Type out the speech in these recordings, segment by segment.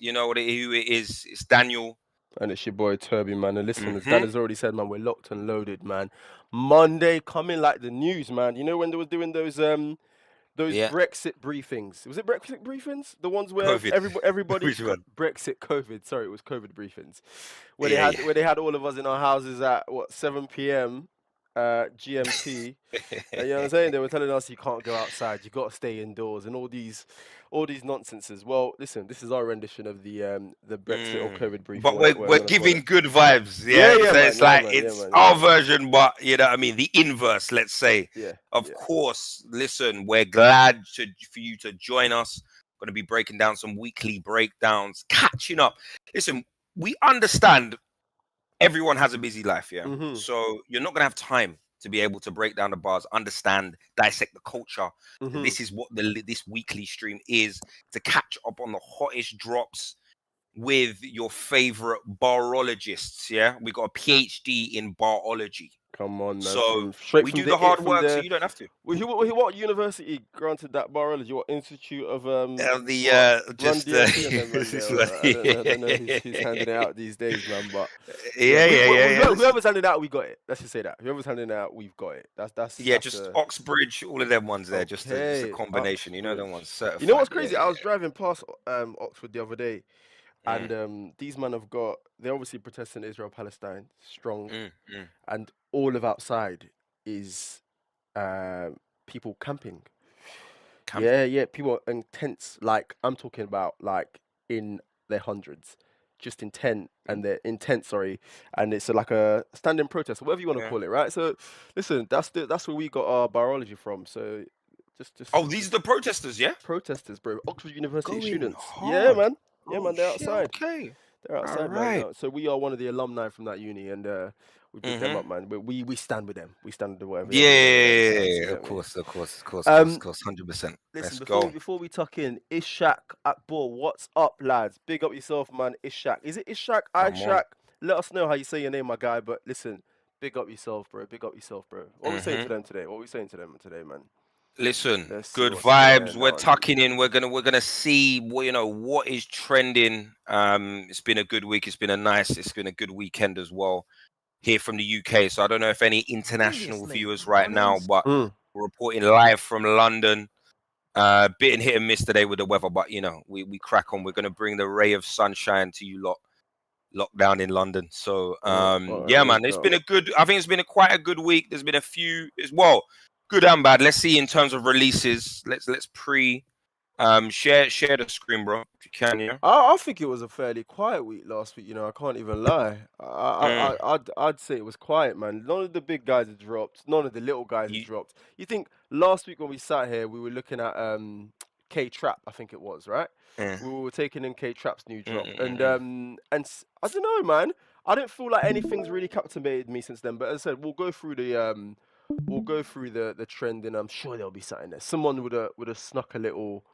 You know who it is. It's Daniel. And it's your boy Turby, man. And listen, as Dan Mm-hmm. has already said, man, we're locked and loaded, man. Monday coming like the news, man. You know when they were doing those Yeah. Brexit briefings? Was it Brexit briefings? The ones where COVID. everybody Which one? Brexit COVID. Sorry, it was COVID briefings. Where Yeah, they had all of us in our houses at what 7 p.m. GMT. You know what I'm saying? They were telling us you can't go outside, you got to stay indoors, and all these nonsenses. Well, listen, this is our rendition of the Brexit or COVID briefing, But whatever we're you want to call giving it. good vibes, Yeah, yeah. yeah, So man. it's Yeah, like man. Yeah, it's man. Yeah, our man. version, but you know what I mean, the inverse, let's say. Yeah. Of course, listen, we're glad for you to join us. Going to be breaking down some weekly breakdowns, catching up. Listen, we understand everyone has a busy life, yeah. Mm-hmm. So you're not gonna have time to be able to break down the bars, understand, dissect the culture. Mm-hmm. This is what this weekly stream is, to catch up on the hottest drops with your favorite barologists. Yeah, we got a PhD in barology. Come on, man. So Straight we from do the hard work, so the. you don't have to. What university granted that biology? What institute of Run Just DMC and them, man, this there, one. I don't know who's handing it out these days, man. But Yeah. whoever's handing it out, we got it. Let's just say that whoever's handing it out, we've got it. That's just Oxbridge, all of them ones there, just a combination. You know them ones certified. You know what's crazy? I was driving past Oxford the other day, and these men have got. They're obviously protesting Israel Palestine strong, and all of outside is people camping. Yeah, people in tents. Like I'm talking about, like in their hundreds, just in tent, and they're in tent. Sorry, and it's like a standing protest, whatever you want to call it, right? So, listen, that's where we got our biology from. So, just these are the protesters, yeah? Protesters, bro. Oxford University Going students. hard. Yeah, man. Yeah, Oh, man. They're shit, outside. okay. They're outside, All man. right. You know, so we are one of the alumni from that uni, and we big them up, man. We stand with them. We stand with whatever. Yeah, of course, 100%. Listen, Let's before we tuck in, Ishak Akbor, what's up, lads? Big up yourself, man. Ishak. Is it Ishak? Ishak? Let us know how you say your name, my guy. But listen, big up yourself, bro. Big up yourself, bro. What are we saying to them today? Man? Listen, good vibes. We're tucking in. We're gonna see what is trending. It's been a good week. It's been a good weekend as well here from the UK. So I don't know if any international viewers right now, but we're reporting live from London. Bit and hit and miss today with the weather, but we crack on. We're gonna bring the ray of sunshine to you lot. Lockdown in London. So yeah, man, it's been I think it's been quite a good week. There's been a few as well. Good and bad. Let's see in terms of releases. Let's share the screen, bro, if you can. Yeah. I think it was a fairly quiet week last week. I can't even lie. I'd say it was quiet, man. None of the big guys have dropped. None of the little guys have dropped. You think last week when we sat here, we were looking at K Trap, I think it was, right? We were taking in K Trap's new drop, and I don't know, man. I don't feel like anything's really captivated me since then. But as I said, we'll go through the trend, and I'm sure there'll be something there. Someone would have snuck a little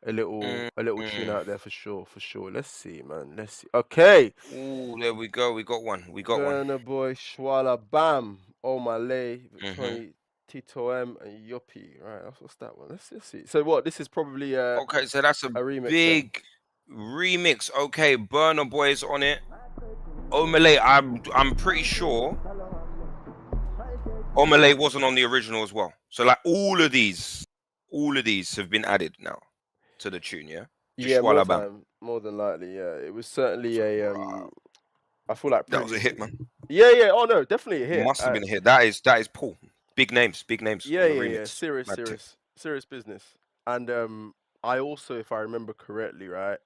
tune out there for sure. Let's see, man. Let's see. Okay. Ooh, there we go. We got one. Burna Boy, Shwala Bam, Oh Malay, 20 Tito M and Yoppie. Right, what's that one? Let's see. So what? This is probably okay. So that's a remix, big remix. Okay, Burna Boy's on it. Omalay, I'm pretty sure Omalay wasn't on the original as well. So like all of these have been added now to the tune, yeah. Yeah, more than likely, yeah. It was certainly I feel like that was a hit, man. Yeah. Oh no, definitely a hit. Must have been a hit. That is Paul. Big names. Yeah. Serious business. And I also, if I remember correctly, right,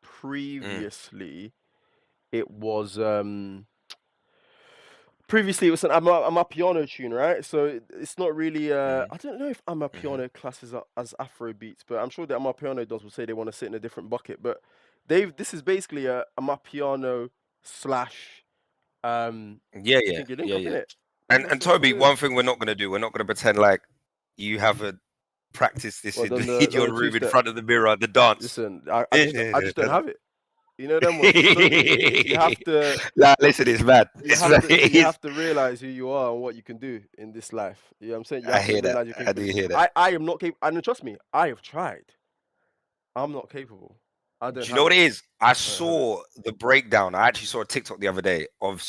previously it was Previously, it was an Amapiano tune, right? So it's not really. I don't know if Amapiano classes as Afro beats, but I'm sure that Amapiano will say they want to sit in a different bucket. But this is basically a Amapiano slash. Yeah. And Toby, one thing we're not going to do, we're not going to pretend like you haven't practiced this in your room in front of the mirror, the dance. Listen, I just don't have it. You know them ones. You have to. Listen, it's mad. You have to realize who you are and what you can do in this life. You know what I'm saying? You have to realize I do hear that. I am not capable. And trust me, I have tried. I'm not capable. Do you know what it is? I saw the breakdown. I actually saw a TikTok the other day of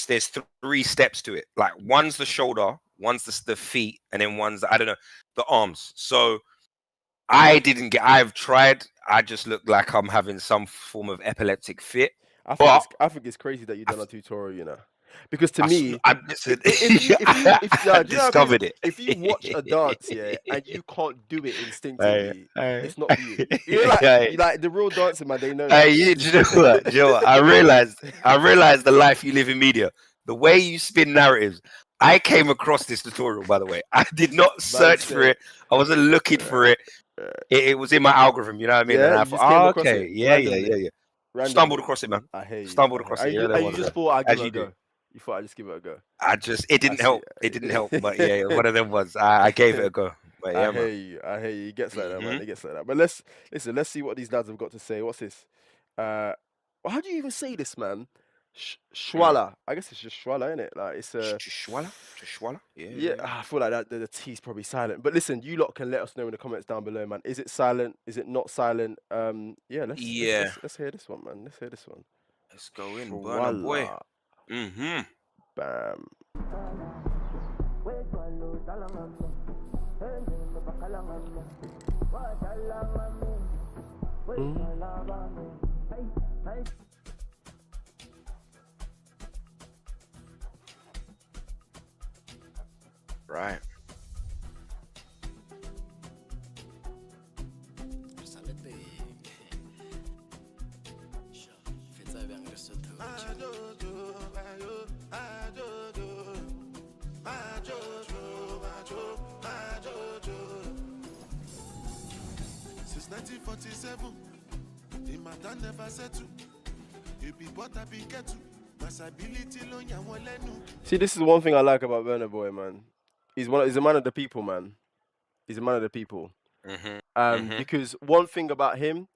there's 3 steps to it. Like one's the shoulder, one's the feet, and then one's I don't know, the arms. So I've tried. I just look like I'm having some form of epileptic fit. I think it's crazy that you've done a tutorial, you know. Because to me, if you watch a dance, and you can't do it instinctively, it's not for you. You like the real dancer, man. They know. Do you know what? Do you know what? I realized the life you live in media, the way you spin narratives. I came across this tutorial, by the way. I did not search for it. I wasn't looking for it. It was in my algorithm. You know what I mean? Yeah, and I thought, okay, yeah. Randomly. Stumbled across it, man. I hate you. Stumbled across it. You just thought I'd give it a go. You thought I'd just give it a go. It didn't help. It didn't help. But yeah, one of them was. I gave it a go. But yeah, I hear you. It gets like that, man. It gets like that. But let's see what these lads have got to say. What's this? How do you even say this, man? Shwala. I guess it's just Shwala, isn't it? Like it's Shwala. Yeah. I feel like that the T's probably silent. But listen, you lot can let us know in the comments down below, man. Is it silent? Is it not silent? Let's hear this one, man. Let's hear this one. Let's go in, Burna Boy. Bam. Right. Since 1947, the matter never settled. You be bought up in kettle. See, this is one thing I like about Burna Boy, man. He's a man of the people, man. He's a man of the people. Because one thing about him,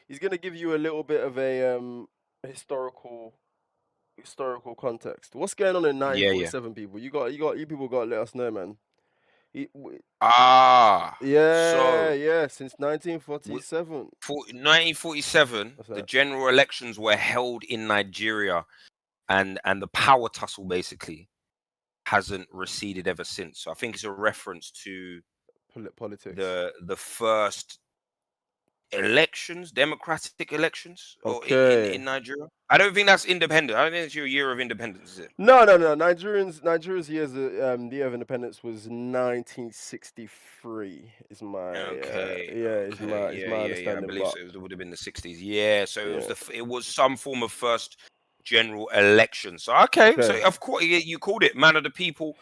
he's gonna give you a little bit of a historical context. What's going on in 1947, people? You people got to let us know, man. So Since 1947. 1947, the general elections were held in Nigeria, and the power tussle basically hasn't receded ever since. So I think it's a reference to politics. The first elections, democratic elections, in Nigeria. I don't think that's independent. I don't think it's your year of independence, is it? No. Nigeria's years the year of independence was 1963. Is my is my understanding. I believe so. It would have been the 60s. Yeah, so it was some form of first general election. So so of course you called it man of the people.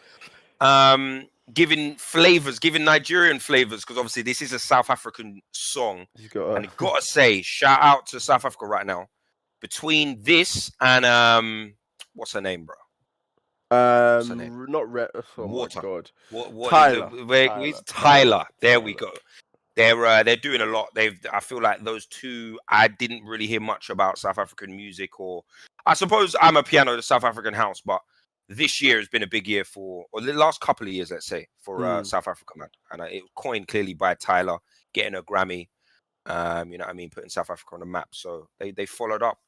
Giving Nigerian flavors, because obviously this is a South African song, and you gotta say, shout out to South Africa right now. Between this and what's her name, bro? Not Red. Oh Water. My God. What Tyler. Tyler. There we go. They're doing a lot. I feel like those two. I didn't really hear much about South African music, or I suppose I'm a piano to South African house, but this year has been a big year or the last couple of years, let's say, for South Africa, man. And it was coined clearly by Tyler, getting a Grammy, you know what I mean, putting South Africa on the map. So they followed up.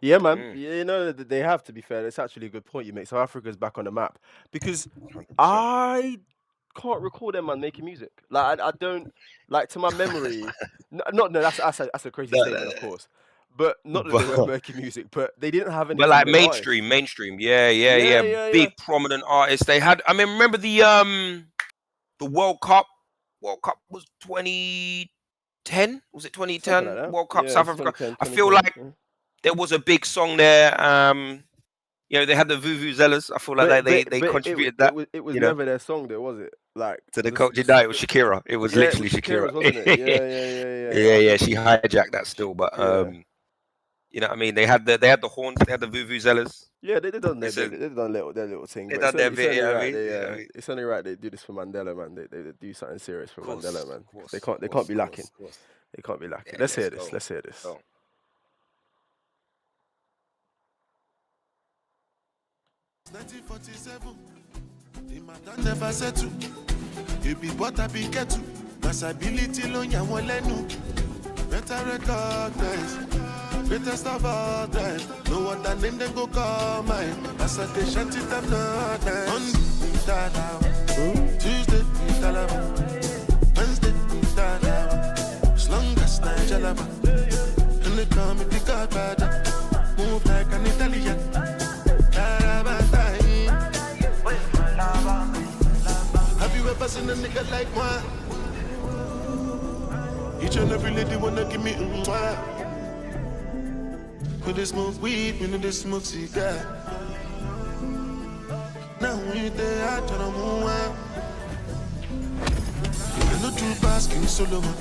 Yeah, man. You know, they have, to be fair. It's actually a good point you make. South Africa's back on the map. Because 100%. I can't recall them, man, making music. Like, I don't, like, to my memory. That's a crazy statement, of course. But not that they weren't making music, but they didn't have any. But like mainstream. Yeah. Big prominent artists. They had. I mean, remember the World Cup? World Cup was 2010. Was it 2010? Like World Cup, South Africa. I feel like there was a big song there. You know, they had the Vuvuzelas. I feel like they contributed that. It was never their song, though, was it? Like to the culture night, it was Shakira. It was literally Shakira. Wasn't it? Yeah. She hijacked that still, but you know what I mean? They had the horns, they had the Vuvuzelas. Yeah, they done their little thing. They done their bit. It's only right they do this for Mandela, man. They do something serious for Mandela, man. They can't be lacking. They can't be lacking. Let's hear this. Let's hear this. 1947, the matter never settled. You be bought up in kettle. Masability lo yan won lenu. better recognize. Greatest of all time. No other name then go call mine. As I they shanty them not nice. Monday, Dalawa. Tuesday, Dalawa. Wednesday, Dalawa. As long as Nigelaba. And they call me the Godfather. Move like an Italian. Have you ever seen a nigga like one? Each and every lady wanna give me mwah. When they smoke weed, when they smoke cigar. Now we there, I turn on mwah. I know true basking solo man.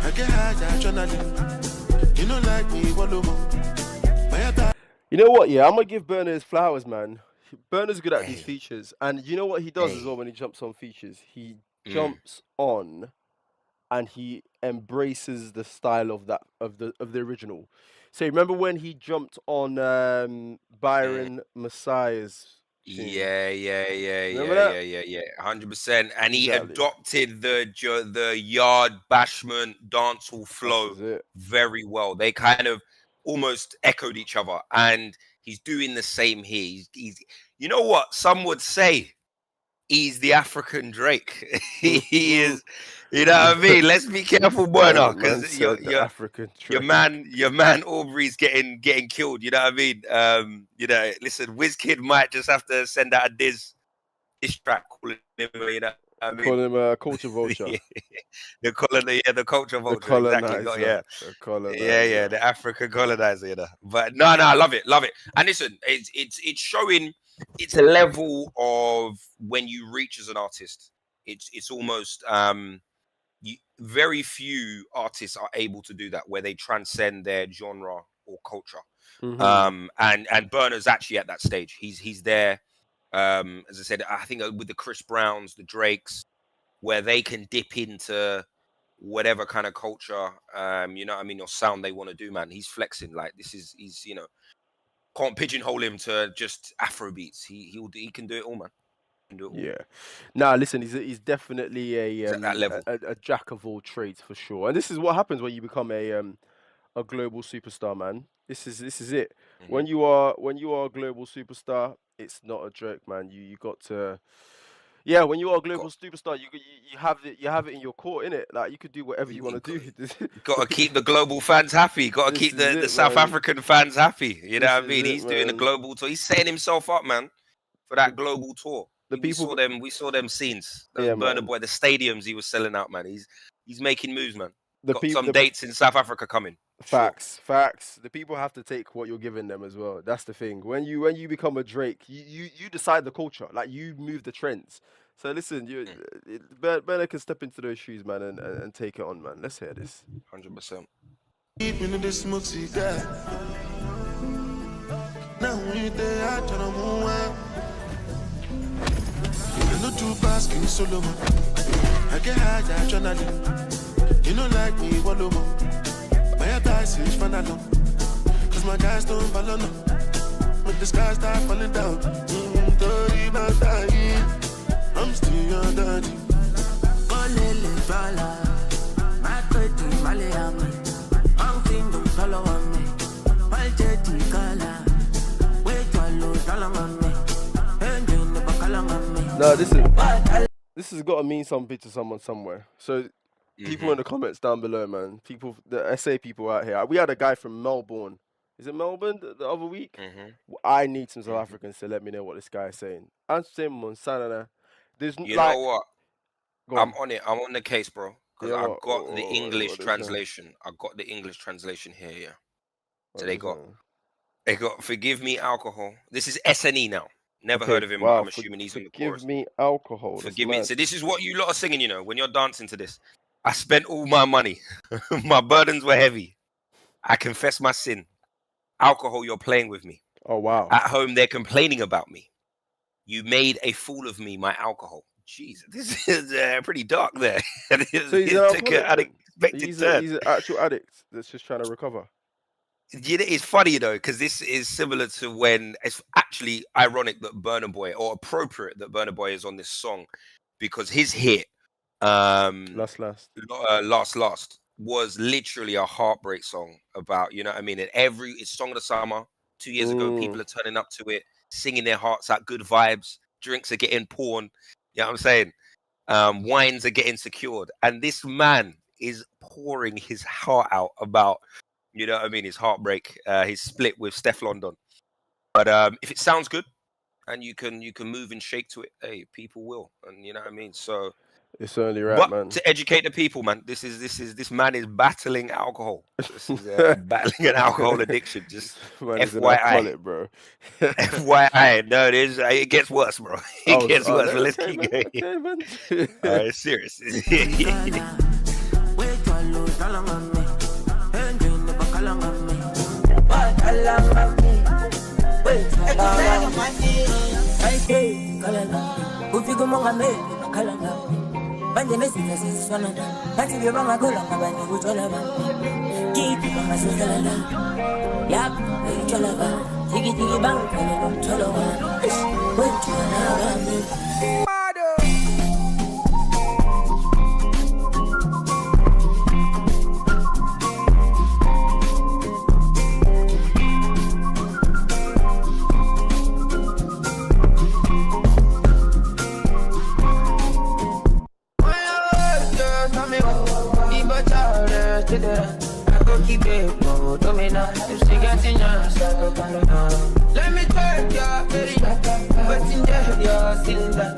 I get high, adrenaline. You know like me, one more. You know what? Yeah, I'm gonna give Burner his flowers, man. Burner's good at these features, and you know what he does as well when he jumps on features. He jumps on, and he embraces the style of the original. So remember when he jumped on Byron Messiah's tune? Yeah. Remember that? 100%. And he adopted the yard bashment dancehall flow very well. They kind of almost echoed each other, and he's doing the same here. He's you know what some would say, he's the African Drake. He is, you know what I mean? Let's be careful, Burner, because your man Aubrey's getting killed. You know what I mean? You know, listen, WizKid might just have to send out a diss track calling him, you know. I mean, call him a culture vulture. the culture vulture. Exactly. Yeah, the African colonizer, you know. But no, I love it. And listen, it's showing. It's a level of when you reach as an artist. It's almost very few artists are able to do that, where they transcend their genre or culture. And Burner's actually at that stage. He's there. As I said, I think with the Chris Browns, the Drakes, where they can dip into whatever kind of culture, you know what I mean, or sound they want to do, man. He's flexing. Like, he's, you know, can't pigeonhole him to just Afro beats. He can do it all, man. Yeah. Nah, listen, he's definitely a jack of all trades for sure. And this is what happens when you become a global superstar, man. This is it. When you are a global superstar, it's not a joke, man. You got to, yeah. When you are a global superstar, you have it in your court, innit? Like, you could do whatever you want to do. Got to keep the global fans happy. Got to keep the South African fans happy. You know what I mean? He's doing a global tour. He's setting himself up, man, for that global tour. We saw them scenes. Burner Boy, the stadiums he was selling out, man. He's making moves, man. Got some dates in South Africa coming. Facts. The people have to take what you're giving them as well. That's the thing. When you become a Drake, you decide the culture. Like, you move the trends. So listen, Burner can step into those shoes, man, and take it on, man. Let's hear this. 100%. I get high, adrenaline. You know like me, one more. My advice is fun along. Cause my guys don't follow no. But the sky start falling down. I'm still your daddy. No, this has got to mean something to someone somewhere. So people in the comments down below, man. People, the SA people out here. We had a guy from Melbourne. Is it Melbourne the other week? I need some South Africans to let me know what this guy is saying. And Simon, Sanana. There's you know what? I'm on it. I'm on the case, bro. Because I've got the English translation. I got the English translation here, yeah. So they got Forgive Me Alcohol. This is SNE now. Never heard of him, but I'm assuming he's in the chorus. Forgive Me Alcohol. Forgive me. So this is what you lot are singing, you know, when you're dancing to this. I spent all my money. My burdens were heavy. I confess my sin. Alcohol, you're playing with me. Oh, wow. At home, they're complaining about me. You made a fool of me, my alcohol. Jeez, this is pretty dark there. So he's an alcoholic. He's an actual addict that's just trying to recover. You know, it's funny, though, because this is similar to when it's actually ironic that Burna Boy, or appropriate that Burna Boy is on this song, because his hit, Last, was literally a heartbreak song about, you know what I mean? And it's Song of the Summer. 2 years ago, people are turning up to it, singing their hearts out, good vibes, drinks are getting poured. You know what I'm saying? Wines are getting secured. And this man is pouring his heart out about, you know what I mean, his heartbreak, his split with Steph London. But if it sounds good and you can move and shake to it, hey, people will. And you know what I mean? So it's certainly right, man. to educate the people, man, this man is battling alcohol. This is battling an alcohol addiction. Just man, FYI, bro. FYI, no, it gets worse, bro. It gets worse. But let's keep going. Okay, man. All right, serious. Banje nesifo sisifana bathi bebangakholwa ngabanye kuthola ba kithi bangasizela la yap uyithola ba jiki bangkhona nomtholo wa wethola bami Let me take your but in your cylinder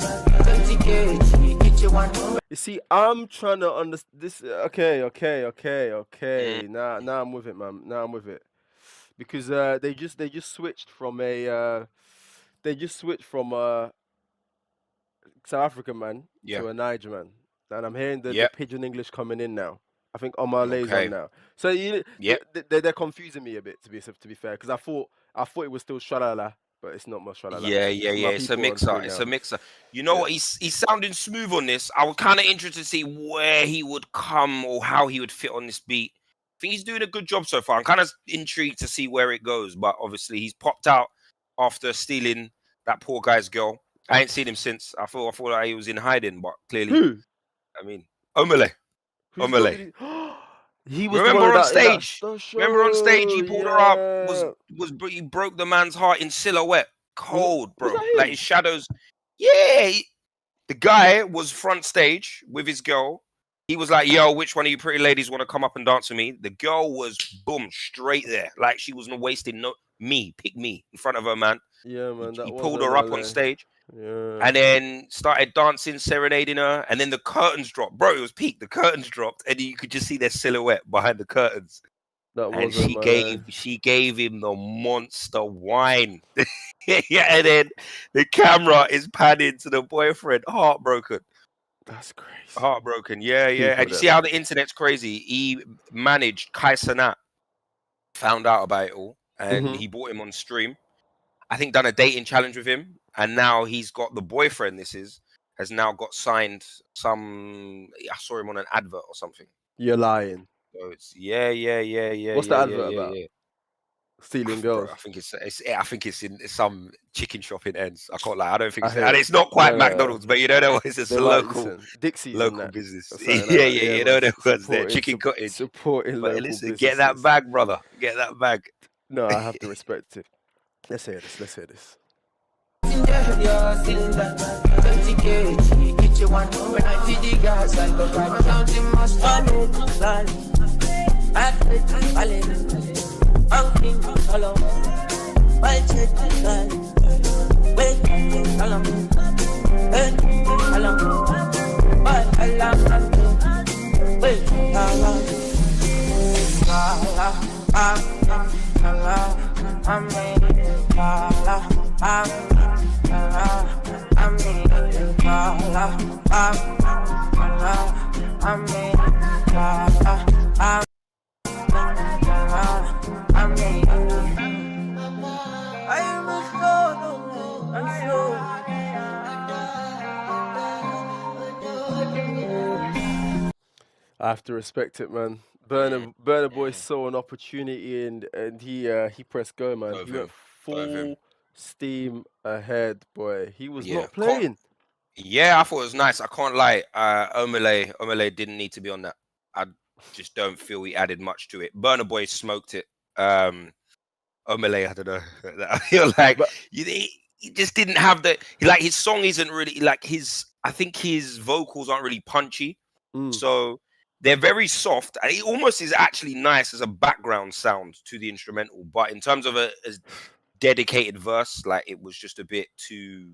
20 kg, each one. You see, I'm trying to understand this. Okay. Now I'm with it, man. Now I'm with it, because they just switched from a South African man to a Niger man, and I'm hearing the pidgin English coming in now. I think Omalay's on now. So they're confusing me a bit, to be fair, because I thought it was still Shalala, but it's not my Shalala. Yeah. It's a mixer. It's a mixer. You know what? He's sounding smooth on this. I was kind of interested to see where he would come or how he would fit on this beat. I think he's doing a good job so far. I'm kind of intrigued to see where it goes, but obviously he's popped out after stealing that poor guy's girl. I ain't seen him since. I thought like he was in hiding, but clearly, who? I mean, Omalay. He was remember on stage. Remember on stage, he pulled her up. He broke the man's heart in silhouette. Cold, bro. Like his shadows. Yeah, the guy was front stage with his girl. He was like, "Yo, which one of you pretty ladies want to come up and dance with me?" The girl was boom straight there, like she wasn't wasting pick me in front of her, man. Yeah, man. He pulled her up on stage. Yeah. And then started dancing, serenading her, and then the curtains dropped. Bro, it was peak. The curtains dropped, and you could just see their silhouette behind the curtains. And she gave him the monster wine. And then the camera is panning to the boyfriend, heartbroken. That's crazy. Heartbroken, yeah. And you see how the internet's crazy. He managed Kai Cenat, found out about it all, and he brought him on stream. I think done a dating challenge with him, and now he's got the boyfriend. Has now got signed I saw him on an advert or something. You're lying. So it's yeah. What's the advert about? Yeah. Stealing girls. Bro, I think it's in some chicken shop in Ends. I can't lie. I don't think and it's not quite McDonald's, but you know it's a local Dixie's local business. Yeah, you know there was there chicken cottage. Supporting local businesses. Get that bag, brother. Get that bag. No, I have to respect it. Let's hear this. I have to respect it, man. Burna Boy saw an opportunity and he pressed go, man. He went full steam ahead, boy. He was not playing. Yeah, I thought it was nice. I can't lie. Omalay didn't need to be on that. just don't feel he added much to it. Burna Boy smoked it. Omalay, I don't know. I feel like But he just didn't have the like his song isn't really like I think his vocals aren't really punchy. So they're very soft. And it almost is actually nice as a background sound to the instrumental. But in terms of a dedicated verse, like it was just a bit too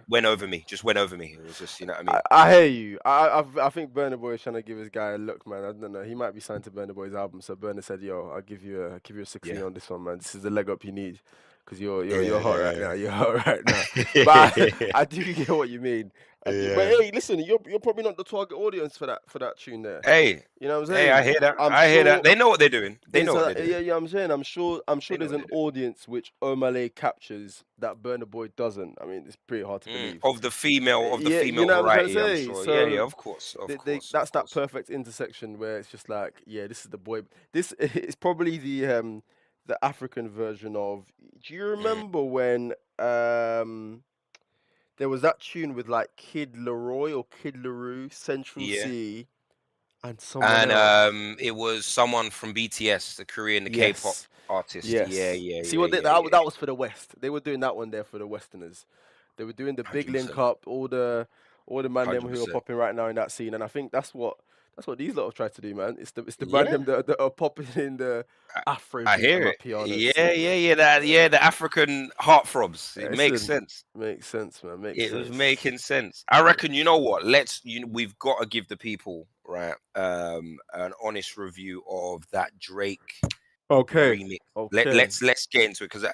went over me. Just went over me. It was just, you know what I mean? I hear you. I think Burna Boy is trying to give his guy a look, man. I don't know. He might be signed to Burna Boy's album, so Burna said, "Yo, I'll give you a 16 on this one, man. This is the leg up you need, because you're hot right now. You're hot right now." But I do get what you mean. But hey, listen, you're probably not the target audience for that tune there. Hey, you know what I'm saying? Hey, I hear that. I hear that. They know what they're doing. They know what they're doing. Yeah, I'm saying. I'm sure there's an audience which Omalay captures that Burna Boy doesn't. I mean, it's pretty hard to believe. Of the female you know variety, what I'm I'm sure. So yeah, of course. That's that perfect intersection where it's just like, yeah, this is the boy. This is probably the African version of. Do you remember when there was that tune with like Kid Leroy or Kid Larue, Central C, and someone else? It was someone from BTS, the Korean, the K-pop artist. Yes. Yeah. See what that was for the West. They were doing that one there for the Westerners. They were doing the big 100%. link up, all the man them who are 100%. popping right now in that scene, and I think that's what these lot have tried to do, man. It's the man them that are popping in the Afro. I hear it. Pianos. Yeah. The African heartthrobs. It makes sense. Makes sense, man. It was making sense. I reckon. You know what? We've got to give the people an honest review of that Drake remix. Okay. Let's get into it, because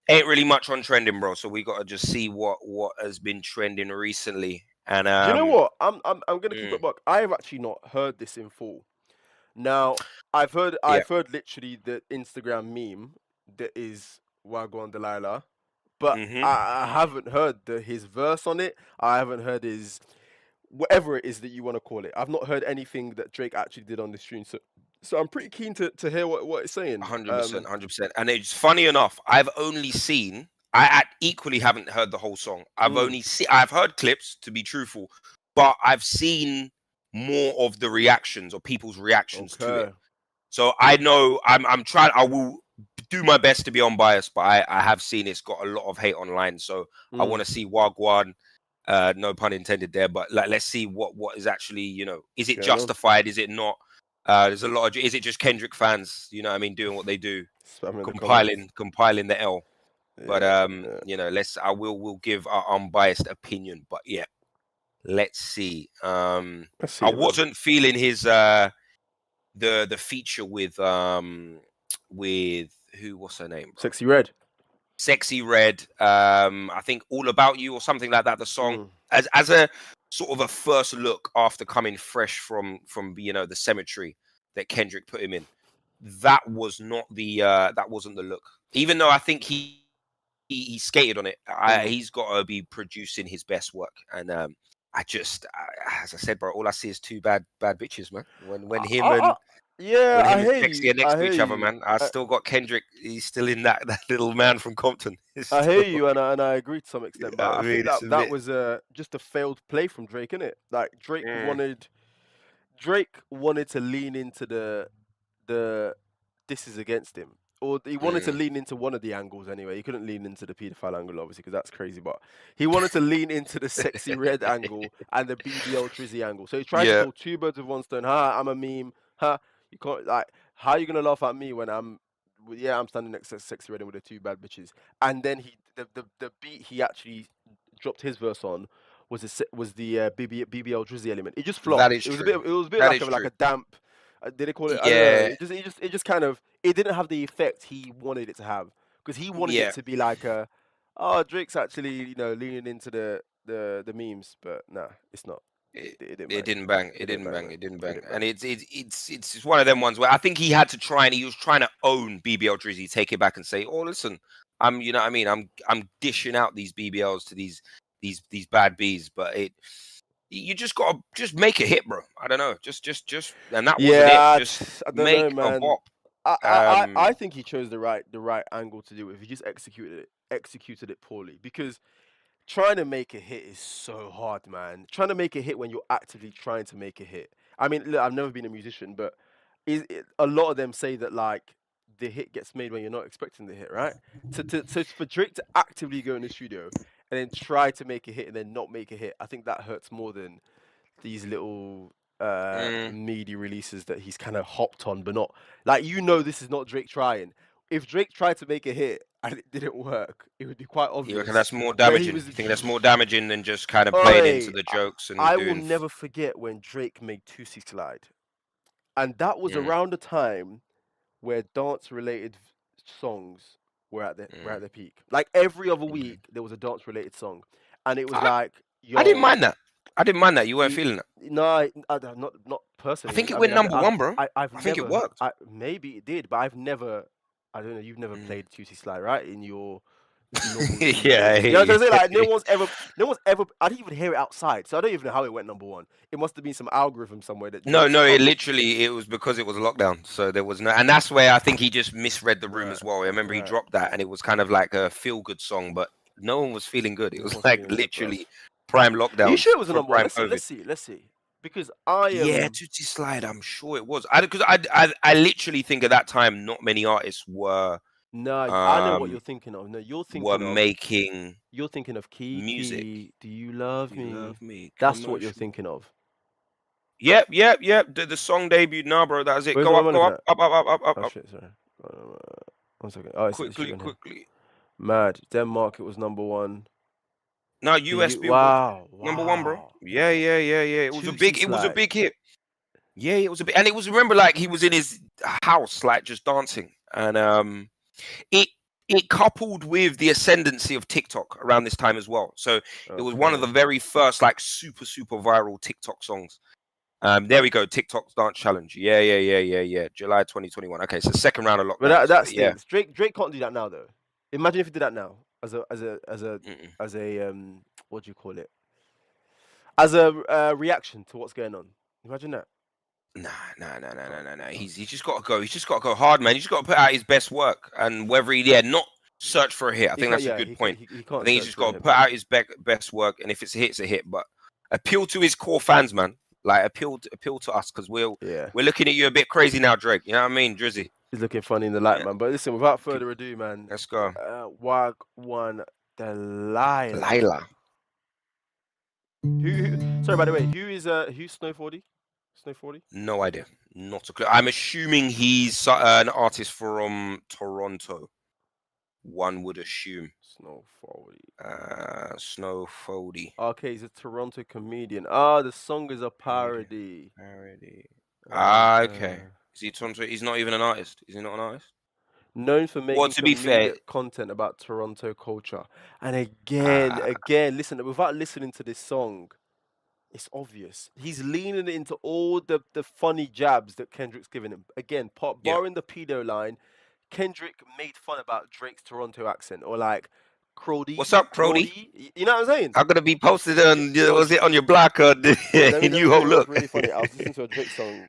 ain't really much on trending, bro. So we got to just see what has been trending recently. And you know what? I'm gonna keep it buck. I have actually not heard this in full. Now I've heard literally the Instagram meme that is Wagwan Delilah, but I haven't heard his verse on it. I haven't heard his whatever it is that you want to call it. I've not heard anything that Drake actually did on the stream. So I'm pretty keen to hear what it's saying. 100%. And it's funny enough, I've only seen. I equally haven't heard the whole song. I've heard clips, to be truthful, but I've seen more of the reactions or people's reactions to it. So I know I'm trying. I will do my best to be unbiased, but I have seen it's got a lot of hate online. So I want to see Wagwan. No pun intended there, but let's see what is actually, is it justified? Is it not? There's a lot of. Is it just Kendrick fans? You know what I mean, doing what they do, compiling the L. But we'll give our unbiased opinion. But yeah, let's see. I wasn't feeling his the feature with who? What's her name? Sexy Red. I think All About You or something like that. The song as a sort of a first look after coming fresh from the cemetery that Kendrick put him in. That was not that wasn't the look. Even though I think he skated on it. He's got to be producing his best work, and as I said, bro, all I see is two bad bitches, man. When him and Sexy are next to each other, man. I still got Kendrick. He's still in that little man from Compton. I hear you, and I agree to some extent. But I think that was just a failed play from Drake, innit? Like Drake wanted to lean into the this is against him. Or he wanted to lean into one of the angles anyway. He couldn't lean into the paedophile angle, obviously, because that's crazy. But he wanted to lean into the Sexy Red angle and the BBL Drizzy angle. So he tried to kill two birds with one stone. I'm a meme. You can't how are you gonna laugh at me when I'm standing next to Sexy Red with the two bad bitches? And then the beat he actually dropped his verse on was the BBL Drizzy element. It just flopped. That is true. It was a bit like a damp. Did they call it? Yeah. It just kind of. It didn't have the effect he wanted it to have, because he wanted it to be like Drake's actually leaning into the memes, but nah, it's not. It didn't bang. It didn't bang. And it's one of them ones where I think he had to try, and he was trying to own BBL Drizzy, take it back and say, oh listen, I'm dishing out these BBLs to these bad Bs, but you just gotta make a hit, bro. I don't know, just and that wasn't it. Just make a bop. I think he chose the right angle to do it. He just executed it poorly, because trying to make a hit is so hard, man. Trying to make a hit when you're actively trying to make a hit. I mean, look, I've never been a musician, but a lot of them say that like the hit gets made when you're not expecting the hit, right? So for Drake to actively go in the studio and then try to make a hit and then not make a hit, I think that hurts more than these little meaty releases that he's kind of hopped on, but not like, this is not Drake trying. If Drake tried to make a hit and it didn't work, it would be quite obvious. You reckon that's more damaging? You think that's more damaging than just kind of playing into the jokes and I will never forget when Drake made Tootsie Slide. And that was around the time where dance-related songs were at their peak. Like every other week, there was a dance-related song, and it was like, yo, I didn't mind that. I didn't mind that. You weren't feeling that. No, not personally. I think it went number one, bro. I think it worked. Maybe it did, but I've never. I don't know. You've never played Tootsie Slide, right? In your yeah, you know what I'm saying? Like no one's ever. I didn't even hear it outside, so I don't even know how it went number one. It must have been some algorithm somewhere that. No, it was because it was lockdown, so there was no, and that's where I think he just misread the room as well. I remember he dropped that, and it was kind of like a feel-good song, but no one was feeling good. It was like literally prime lockdown. Are you sure it was a number one? Let's see. Because Tootsie Slide, I'm sure it was. Because I literally think at that time not many artists were. No, I know what you're thinking of. No, you're thinking of Key music. Key, do you love me? Love me. That's what you're thinking of. Yep. The song debuted now, bro. That was it. Go up. Oh shit, sorry. 1 second. Oh, quickly. Mad. Denmark, it was number one. No, US. Wow. Number one, bro. Yeah. It was a big hit. Yeah, it was a big, and it was, remember, like he was in his house, like just dancing, and it coupled with the ascendancy of TikTok around this time as well. So it was one of the very first like super viral TikTok songs. There we go, TikTok's dance challenge. Yeah. July 2021. Okay, so second round of lockdown. But that stinks. Drake can't do that now though. Imagine if he did that now as a what do you call it? As a reaction to what's going on. Imagine that. Nah. He's just got to go. He's just got to go hard, man. He's just got to put out his best work, and whether not search for a hit. I think that's a good point. I think he's just got to put out his best work, and if it's a hit, it's a hit. But appeal to his core fans, man. Like appeal to us, because we're looking at you a bit crazy now, Drake. You know what I mean, Drizzy? He's looking funny in the light, man. But listen, without further ado, man, let's go. GWAN, Delilah. Sorry, by the way, who's Snow 40? Snow 40? No idea. Not a clue. I'm assuming he's an artist from Toronto. One would assume. Snow 40. Snow 40. Okay, he's a Toronto comedian. The song is a parody. Okay. Is he Toronto? He's not even an artist. Is he not an artist? Known for making content about Toronto culture. And again, listen, without listening to this song, it's obvious. He's leaning into all the funny jabs that Kendrick's giving him. Again, barring the pedo line, Kendrick made fun about Drake's Toronto accent, or like Crody. What's up, Crody? You know what I'm saying? I'm gonna be posted on. Was it on your block or in you whole look? Really funny. I was listening to a Drake song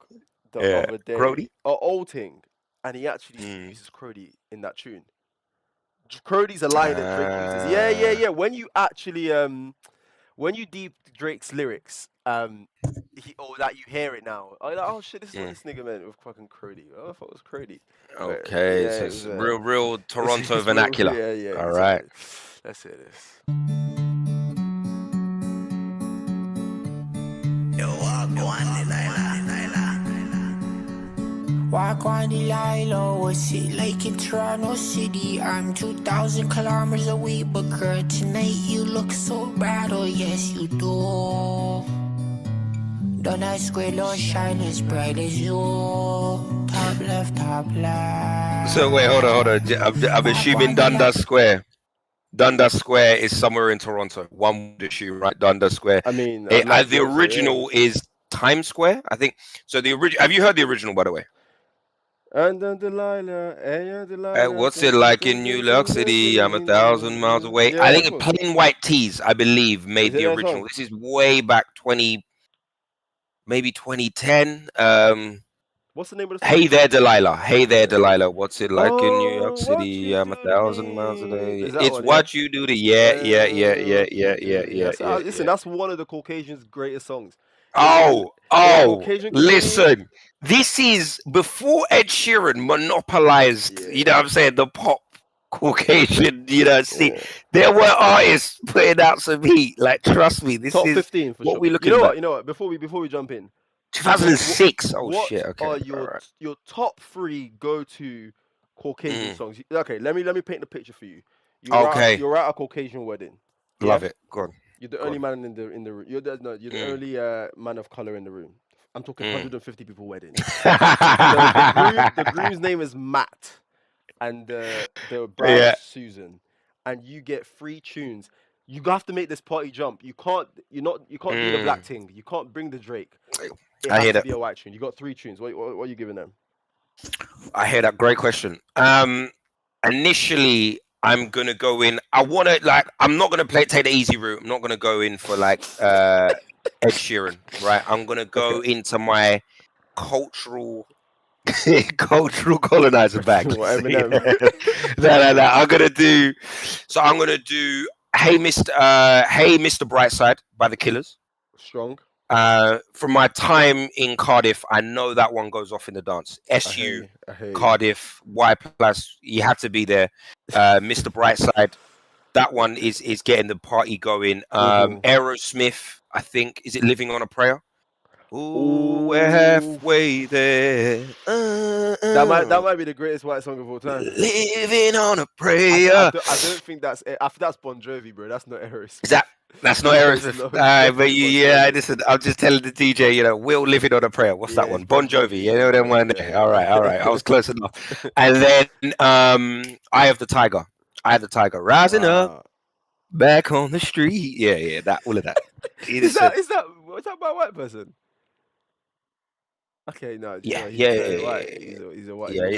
the other day, Crody, old thing, and he actually uses Crody in that tune. Crody's a line that Drake uses. Yeah. When you actually when you deep Drake's lyrics, that you hear it now. Like, oh shit, this is what this nigga meant with fucking Crody. Oh, I thought it was Crody. Okay, so it's real Toronto vernacular. Yeah. All right. Let's hear this. GWAN, Delilah, what's it like in Toronto City? I'm 2,000 kilometers away, but girl, tonight you look so bad, oh yes you do. Don't that square don't shine as bright as you. Top left. So wait, hold on. I'm assuming Dundas Square. Dundas Square is somewhere in Toronto. One would assume, right? Dundas Square. I mean, the original is Times Square, I think. So the original. Have you heard the original, by the way? And then Delilah. What's it like in New York City? I'm 1,000 miles away. Yeah, I think Plain White Tees, I believe, made the original. Song? This is way back 2010. What's the name of the song? Hey there, Delilah. What's it like in New York City? I'm 1,000 miles away. It's what you do to yeah. Listen, that's one of the Caucasians' greatest songs. Oh, Caucasian comedian? listen. This is before Ed Sheeran monopolized, you know what I'm saying, the pop Caucasian, you know, see. There were artists putting out some heat. Like, trust me, this Top is 15 for what sure. we looking at. You know what? Before we jump in, 2006. Oh what shit. Okay. are your top 3 go-to Caucasian songs? Okay, let me paint the picture for you. You're at a Caucasian wedding. Love it. Go on. You're the only man in the room. You're the only man of color in the room. I'm talking 150 people wedding. The groom's name is Matt, and the bride is Susan, and you get 3 tunes. You have to make this party jump. You can't do the black thing. You can't bring the Drake. It has to be a white tune. You got 3 tunes. What are you giving them? I hear that. Great question. Initially, I'm gonna go in. I'm not gonna take the easy route. I'm not gonna go in for like Ed Sheeran, right? I'm gonna go into my cultural colonizer bag. No. I'm gonna do. So I'm gonna do Hey Mr. Brightside by the Killers. Strong. From my time in Cardiff, I know that one goes off in the dance. SU, Cardiff, Y+, you have to be there. Mr. Brightside, that one is getting the party going. Aerosmith, I think, is it Living on a Prayer? Ooh, we're halfway there. That might be the greatest white song of all time. Living on a Prayer. I don't think that's. I think that's Bon Jovi, bro. That's not Aerosmith. That's not Aerosmith. But listen, I'm just telling the DJ, you know, Will Living on a Prayer. What's that one? Bon Jovi. You know that one there. All right. I was close enough. And then Eye of the Tiger. Rising up, back on the street. Yeah. That all of that. Is that what's that about a white person? Okay, no. Yeah. He's a white. Yeah.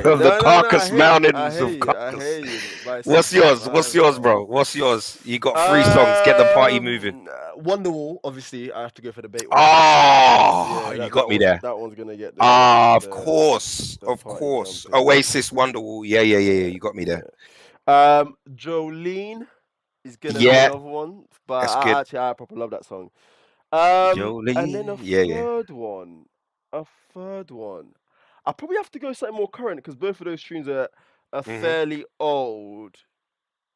From the Caucasus Mountains of Caucasus. I hear you. What's yours, bro? What's yours? You got 3 songs. Get the party moving. Wonderwall, obviously. I have to go for the bait. You got me there. That one's gonna get. Of course. Oasis, Wonderwall. Yeah. You got me there. Jolene is gonna be another one, but I probably love that song. Jolene. And then a third one. I probably have to go something more current because both of those tunes are fairly old.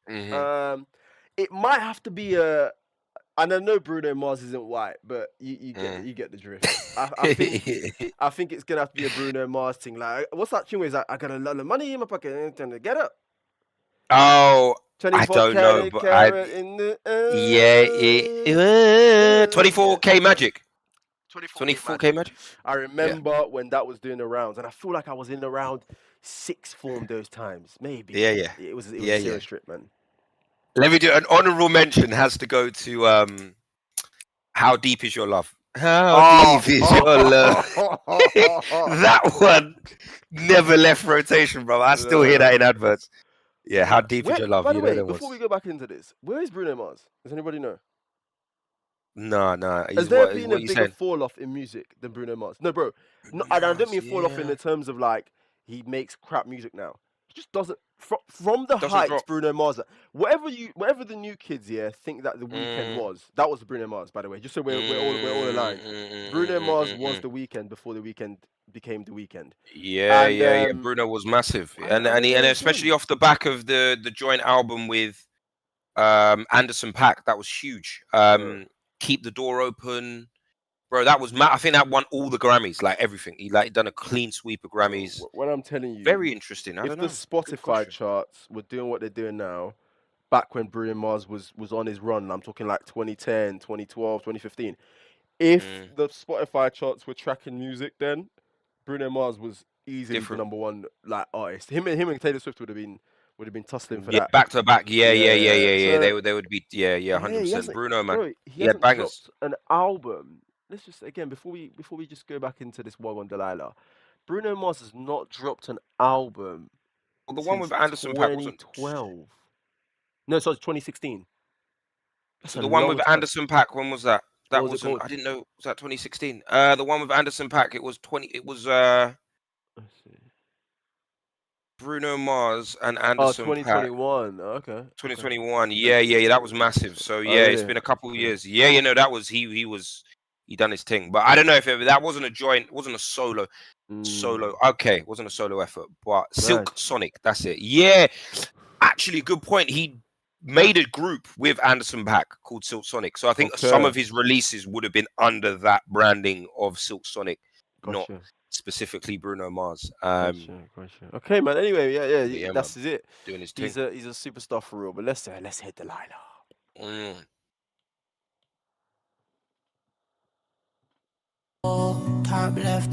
It might have to be and I know Bruno Mars isn't white, but you get the drift. I think it's gonna have to be a Bruno Mars thing. Like, what's that tune where he's like, I got a lot of money in my pocket and get up. Oh, I don't know, but 24K Magic. 24K Magic. I remember when that was doing the rounds, and I feel like I was in the round 6th form those times, maybe. Yeah. It was a serious trip, man. Let me do an honorable mention. Has to go to How Deep Is Your Love? How deep is your love? That one never left rotation, bro. I still hear that in adverts. Yeah, How Deep Is Your Love? By the way, before we go back into this, where is Bruno Mars? Does anybody know? No. Has there been a bigger fall off in music than Bruno Mars? No, bro. No, I don't mean fall off in the terms of like he makes crap music now. He just doesn't. From the heights, Bruno Mars. Whatever the new kids think that the Weeknd was. That was Bruno Mars, by the way. Just so we're all aligned. Bruno Mars was the Weeknd before the Weeknd became the Weeknd. Yeah. Bruno was massive, and especially off the back of the joint album with Anderson .Paak, that was huge. Keep the Door Open, bro. That was I think that won all the Grammys, like everything. He done a clean sweep of Grammys. What I'm telling you, very interesting. If the Spotify charts were doing what they're doing now, back when Bruno Mars was on his run, I'm talking like 2010, 2012, 2015. If the Spotify charts were tracking music, then Bruno Mars was easily the number 1 like artist. Him and Taylor Swift would have been tussling for that. Back to back. Yeah. They would be 100%. Bruno, man. Bro, he hasn't dropped an album. Let's just again before we just go back into this Wagwan Delilah. Bruno Mars has not dropped an album. Well, the one with Anderson .Paak wasn't 2012. No, sorry, 2016. So the one with Anderson .Paak, when was that? That wasn't. I didn't know. Was that 2016? The one with Anderson .Paak, it was 20. It was. Let's see. Bruno Mars and Oh, Anderson .Paak. 2021. Okay. 2021. Yeah, that was massive. So yeah, really? it's been a couple of years. Yeah, that was he done his thing. But I don't know if that wasn't a joint, wasn't a solo. Okay, wasn't a solo effort, but Silk Sonic, that's it. Yeah, actually, good point. He made a group with Anderson .Paak called Silk Sonic. So I think some of his releases would have been under that branding of Silk Sonic, not specifically Bruno Mars. Gotcha. Okay, man. Anyway, yeah, that's man. it. Doing his he's a superstar for real. But let's hit Delilah. Top left.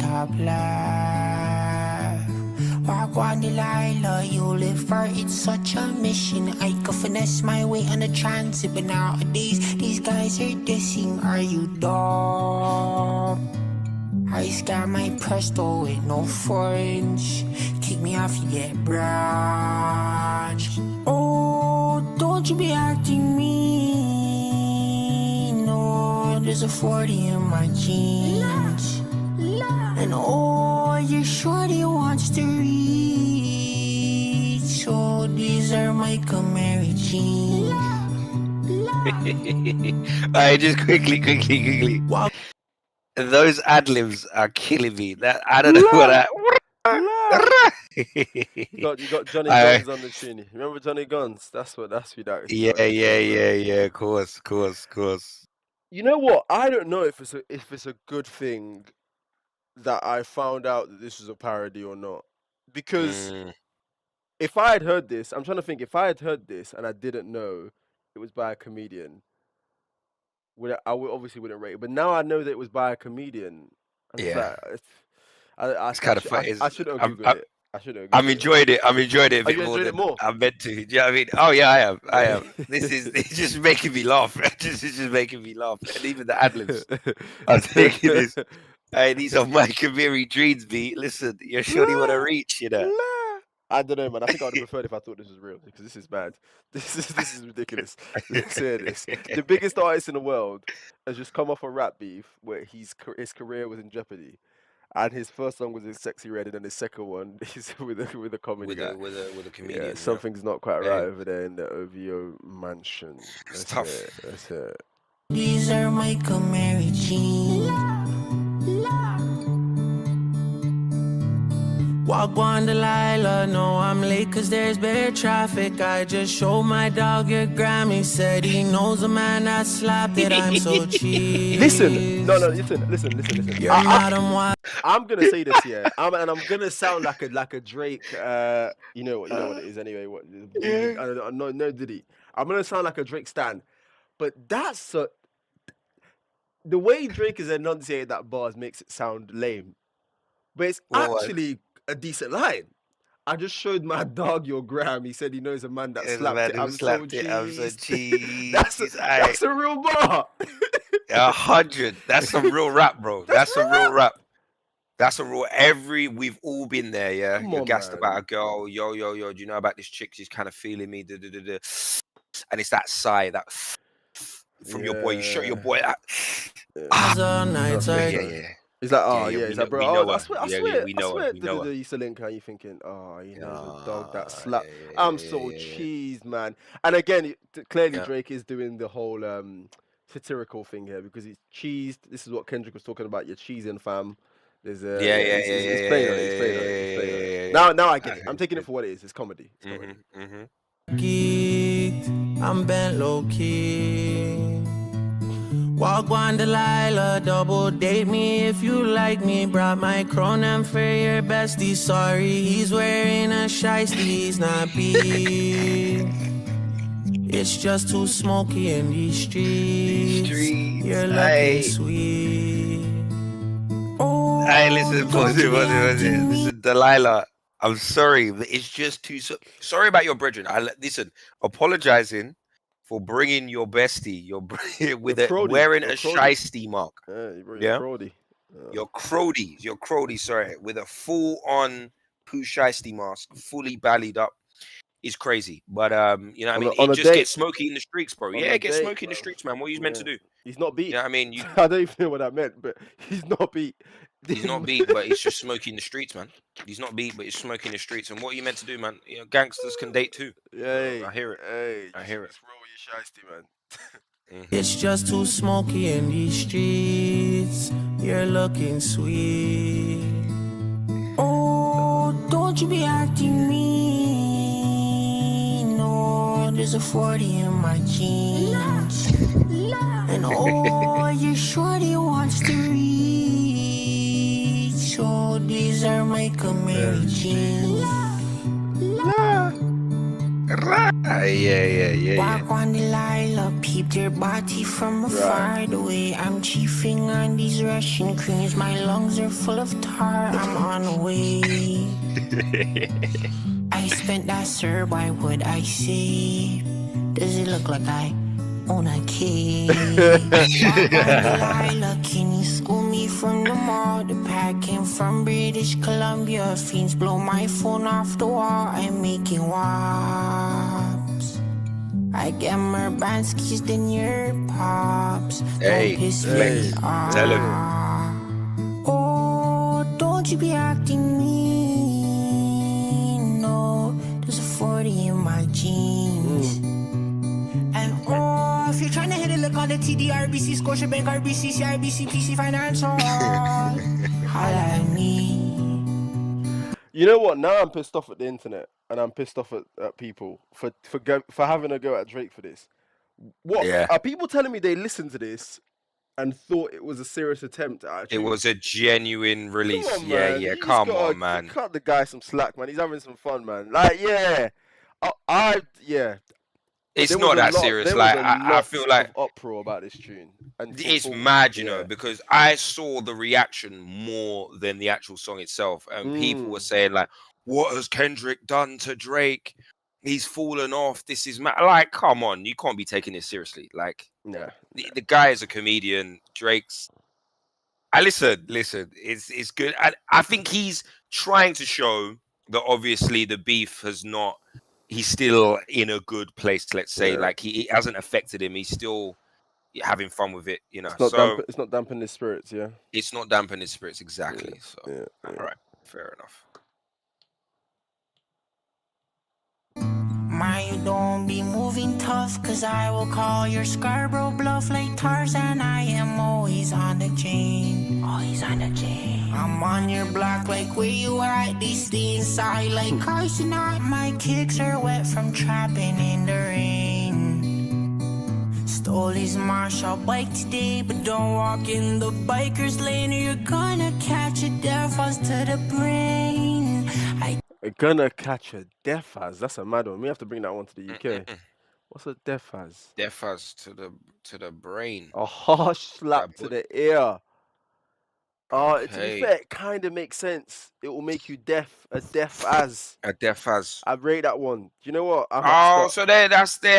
GWAN, Delilah, you live for it's such a mission. I could finesse my way on a transit, but nowadays these guys are dissing. Are you dumb? I scan my Presto with no forange. Kick me off, you get branch. Oh, don't you be acting mean. No, there's a 40 in my jeans. And oh, your shorty wants to reach. So these are my Camry jeans. Alright, just quickly. Wow. Those ad-libs are killing me. That I don't know what I... You got Johnny Guns on the tune. Remember Johnny Guns? That's who that is. Yeah. Of course. You know what? I don't know if it's a good thing that I found out that this was a parody or not. Because if I had heard this, I'm trying to think, if I had heard this and I didn't know it was by a comedian, I obviously wouldn't rate it. But now I know that it was by a comedian. It's kind of funny. I shouldn't have Googled it. I'm enjoying it. I'm enjoying it a bit more than I'm meant to. Do you know what I mean? Oh yeah, I am. It's just making me laugh. It's just making me laugh. And even the ad-libs. I'm taking this. Hey, these are my Camry dreams, B. Listen, you're sure you want to reach, you know? I don't know, man. I think I would have preferred if I thought this was real, because this is bad. This is ridiculous. Let's hear this. The biggest artist in the world has just come off a rap beef where his career was in jeopardy. And his first song was in Sexy Red, and then his second one is with a comedy guy. With a comedian. Yeah, something's not quite right over there in the OVO mansion. It's tough. That's it. These are my Camry jeans. GWAN, Delilah, no, I'm late cause there's better traffic. I just showed my dog your Grammy, said he knows a man that slapped it. I'm so cheap. Listen. You're I'm gonna say this here, and I'm gonna sound like a Drake. You know what it is anyway. No Diddy. I'm gonna sound like a Drake stan, but that's the way Drake is enunciating that bars makes it sound lame, but it's actually a decent line. I just showed my dog your gram. He said he knows a man that slapped it. I'm so cheese. That's a real bar. 100. That's some real rap, bro. That's some real rap. That's a real. We've all been there, yeah. You're gassed about a girl. Yo. Do you know about this chick? She's kind of feeling me. And it's that sigh, that from your boy. You shot your boy. Yeah. He's like, he's like, bro, I swear, we know her. You used to link her, you thinking, the dog that slapped. I'm so cheesed, man. And again, clearly Drake is doing the whole satirical thing here, because he's cheesed. This is what Kendrick was talking about. You're cheesing, fam. There's he's playing on it. Now I get it. I'm taking it for what it is. It's comedy. I'm bent low key. GWAN, Delilah, double date me if you like me. Brought my chronom for your bestie. Sorry, he's wearing a shiesty. He's not big. It's just too smoky in these streets. You're lucky, sweet. Oh, hey, listen, listen, Delilah. I'm sorry, but it's just too. Sorry about your brethren. Listen, apologizing for bringing your bestie, wearing a shiesty mark. Your crody, sorry, with a full-on poo shiesty mask, fully ballied up. is crazy. But you know what I mean? On It a just date. gets smoky in the streets, bro. On Yeah, a it gets date, smoky in the bro. streets, man. What are you meant to do? He's not beat. You know what I mean? I don't even know what that meant, but he's not beat. He's not beat, but it's just smoky in the streets, man. He's not beat, but it's smoky in the streets. And what are you meant to do, man? You know, gangsters can date too. Hey, I hear it. Hey, I hear it. Just roll with your shiesty, man. It's just too smoky in these streets. You're looking sweet. Oh, don't you be acting mean. No, there's a 40 in my jeans. And oh, your shorty wants to reach. So these are my Camry jeans. Yeah. Walk on Delilah, peep your body from afar. The way I'm chiefing on these Russian creams, my lungs are full of tar. I'm on the way. I spent that, sir. Why would I say? Does it look like I own a cake? Walk on Delilah, can you school me from the mall? The pack came from British Columbia. Fiends blow my phone off the wall. I'm making wops. I get more Banskis than your pops. Hey, don't piss flex. me off. Tell him. Oh, don't you be acting mean. No, there's a 40 in my jeans. And oh, if you're trying to hit a look on the TD, RBC, Scotiabank, RBC, CIBC, PC Financial, holla at me. You know what? Now I'm pissed off at the internet, and I'm pissed off at people for having a go at Drake for this. What are people telling me? They listened to this and thought it was a serious attempt at actually. It was a genuine release. Come on, man. Yeah. You Come gotta on, man. Cut the guy some slack, man. He's having some fun, man. Like, yeah, yeah. It's not that serious. Like I feel like uproar about this tune. And it's mad, you know, because I saw the reaction more than the actual song itself, and people were saying like, "What has Kendrick done to Drake? He's fallen off. This is mad." Like, come on, you can't be taking this seriously. Like, the guy is a comedian. Drake's. Listen. It's good. I think he's trying to show that obviously the beef has not. He's still in a good place, let's say. Like it hasn't affected him. He's still having fun with it, you know. It's not dampening his spirits, yeah. It's not dampening his spirits, exactly. Yeah. So, yeah. All right, fair enough. Man, you don't be moving tough, cause I will call your Scarborough bluff like Tarzan. I am always on the chain. Always on the chain. I'm on your block like where you at. They stay inside like Carson. My kicks are wet from trapping in the rain. Stole his Marshall bike today, but don't walk in the biker's lane or you're gonna catch a death us to the brain. Gonna catch a death as. That's a mad one. We have to bring that one to the UK. What's a death as? Death as to the brain. A harsh slap to the ear. To be fair, it kind of makes sense. It will make you deaf. A deaf as. A death as. I rate that one. You know what? So they're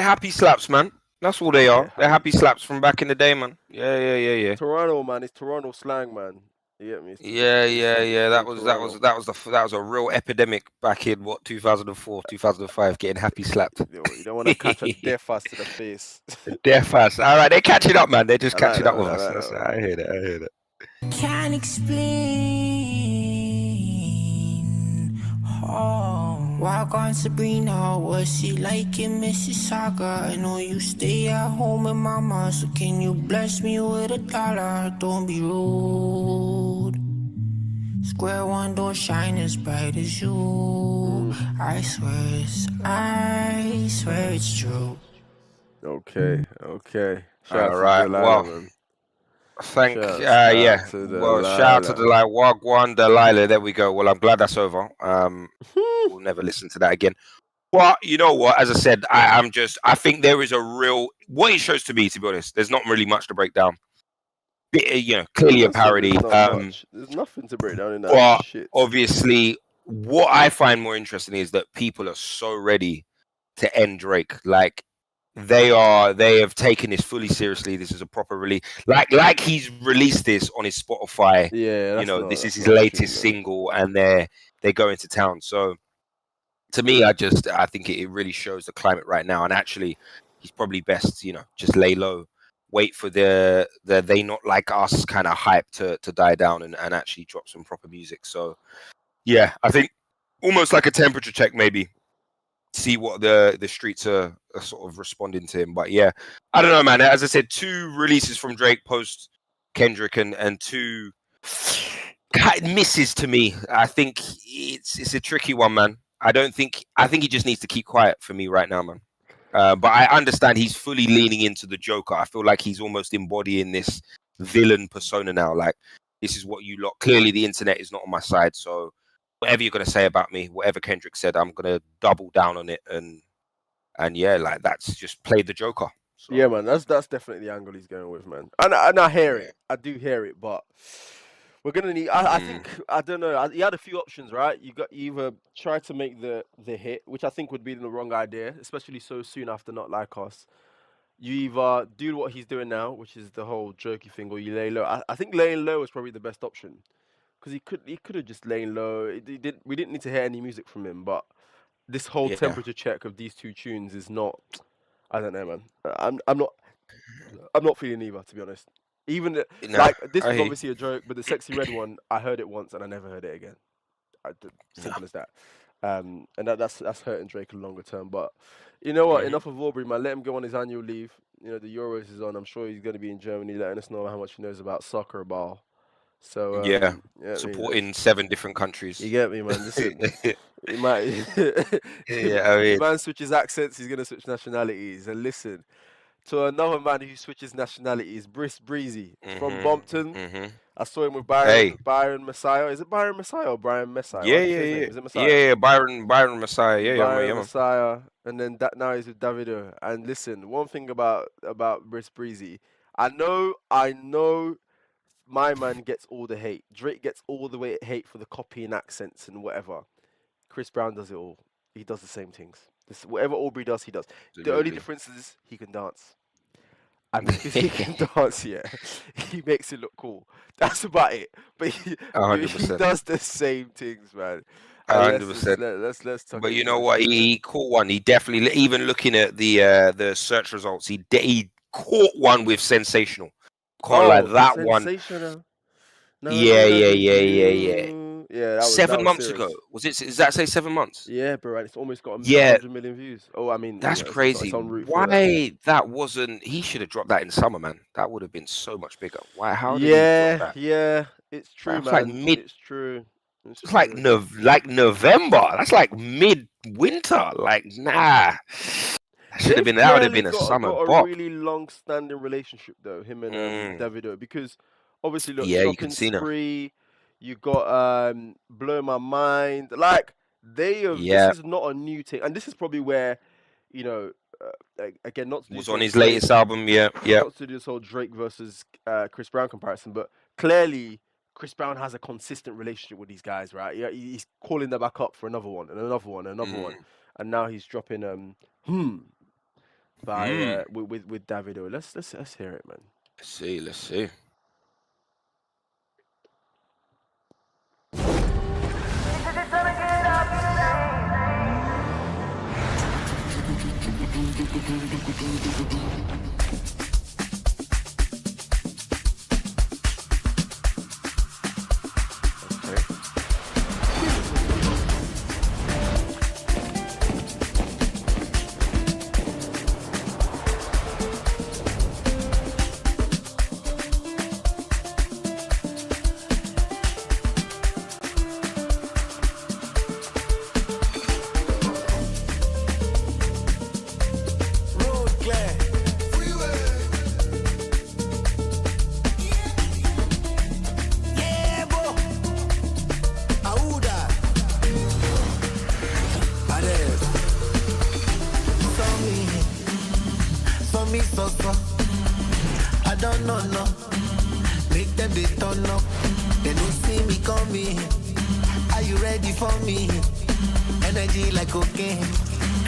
happy slaps, man. That's all they are. They're happy slaps from back in the day, man. Yeah. Toronto, man. It's Toronto slang, man. You get me? Yeah. That was a real epidemic back in 2004, 2005, getting happy slapped. You don't want to catch a deaf ass to the face. Deaf ass. All right, they're catching up, man. They're just catching up with us. I hear that. Can't explain. Oh, walk on Sabrina. What's it like in Mississauga? I know you stay at home with mama, so can you bless me with $1? Don't be rude. Square one don't shine as bright as you. I swear it's true. Okay. All right, well. Shout out to Delilah. Wagwan Delilah. There we go. Well, I'm glad that's over. We'll never listen to that again. Well, you know what? As I said, I think there is a real. What it shows to me, to be honest, there's not really much to break down. Clearly a parody. There's nothing to break down in that shit. Obviously, what I find more interesting is that people are so ready to end Drake. Like. They have taken this fully seriously. This is a proper release. Like he's released this on his Spotify. Yeah, this is his latest single, and they're going to town. So to me, I think it really shows the climate right now. And actually, he's probably best, just lay low, wait for the they not like us kind of hype to die down and actually drop some proper music. So yeah, I think almost like a temperature check, maybe see what the streets are sort of responding to him. But yeah, I don't know, man. As I said, 2 releases from Drake post Kendrick and 2 misses to me. I think it's a tricky one, man. I think he just needs to keep quiet for me right now, man. But I understand he's fully leaning into the Joker. I feel like he's almost embodying this villain persona now. Like, this is what you lot. Clearly, the internet is not on my side. So whatever you're gonna say about me, whatever Kendrick said, I'm gonna double down on it. And yeah, like, that's just play the Joker. So. Yeah, man. That's definitely the angle he's going with, man. And I hear it. I do hear it, but. We're gonna need. I think I don't know. He had a few options, right? You either try to make the hit, which I think would be the wrong idea, especially so soon after Not Like Us. You either do what he's doing now, which is the whole jokey thing, or you lay low. I think laying low is probably the best option, because he could have just lain low. We didn't need to hear any music from him, but this whole temperature check of these 2 tunes is not. I don't know, man. I'm not feeling either, to be honest. Even like this was obviously a joke, but the Sexy Red one, I heard it once and I never heard it again. Simple as that. And that's hurting Drake in longer term. But you know what? Enough of Aubrey, man. Let him go on his annual leave. The Euros is on. I'm sure he's going to be in Germany, letting us know how much he knows about soccer ball. So supporting 7 different countries. You get me, man. Listen, he might. The man switches accents, he's going to switch nationalities. And listen. To another man who switches nationalities, Briss Breezy from Bompton. I saw him with Byron Messiah. Is it Byron Messiah or Brian Messiah? Yeah. Is it Messiah? Yeah, Byron Messiah. Yeah, Byron Messiah. And then now he's with Davido. And listen, one thing about Briss Breezy, I know my man gets all the hate. Drake gets all the hate for the copying accents and whatever. Chris Brown does it all. He does the same things. Whatever Aubrey does, he does. Absolutely. The only difference is he can dance. And because he can dance, he makes it look cool. That's about it. But he does the same things, man. 100%. Let's talk. But you know what? He caught one. He definitely, even looking at the search results, he caught one with sensational. Can't lie, that sensational. one. Yeah. Yeah, that was 7 months serious. ago. Does that say 7 months? Yeah, bro. It's almost got 100 million views. Oh, I mean, that's crazy. Why that wasn't? He should have dropped that in summer, man. That would have been so much bigger. Why? How? Did he drop that? Yeah. It's true, man. It's true. It's like November. That's like mid-winter. Like, nah. That would have been a summer bop. Got a really long-standing relationship though, him and Davido, because obviously, look, Shopping Spree. You got Blow My Mind. Like, they have. This is not a new thing, and this is probably where, again, not to was on his latest album. Yeah. Not to do this whole Drake versus Chris Brown comparison, but clearly Chris Brown has a consistent relationship with these guys, right? Yeah, he's calling them back up for another one and another one and another one, and now he's dropping with Davido. Let's hear it, man. Let's see. I don't know, no. Make them they turn up. They don't see me coming. Are you ready for me? Energy like cocaine.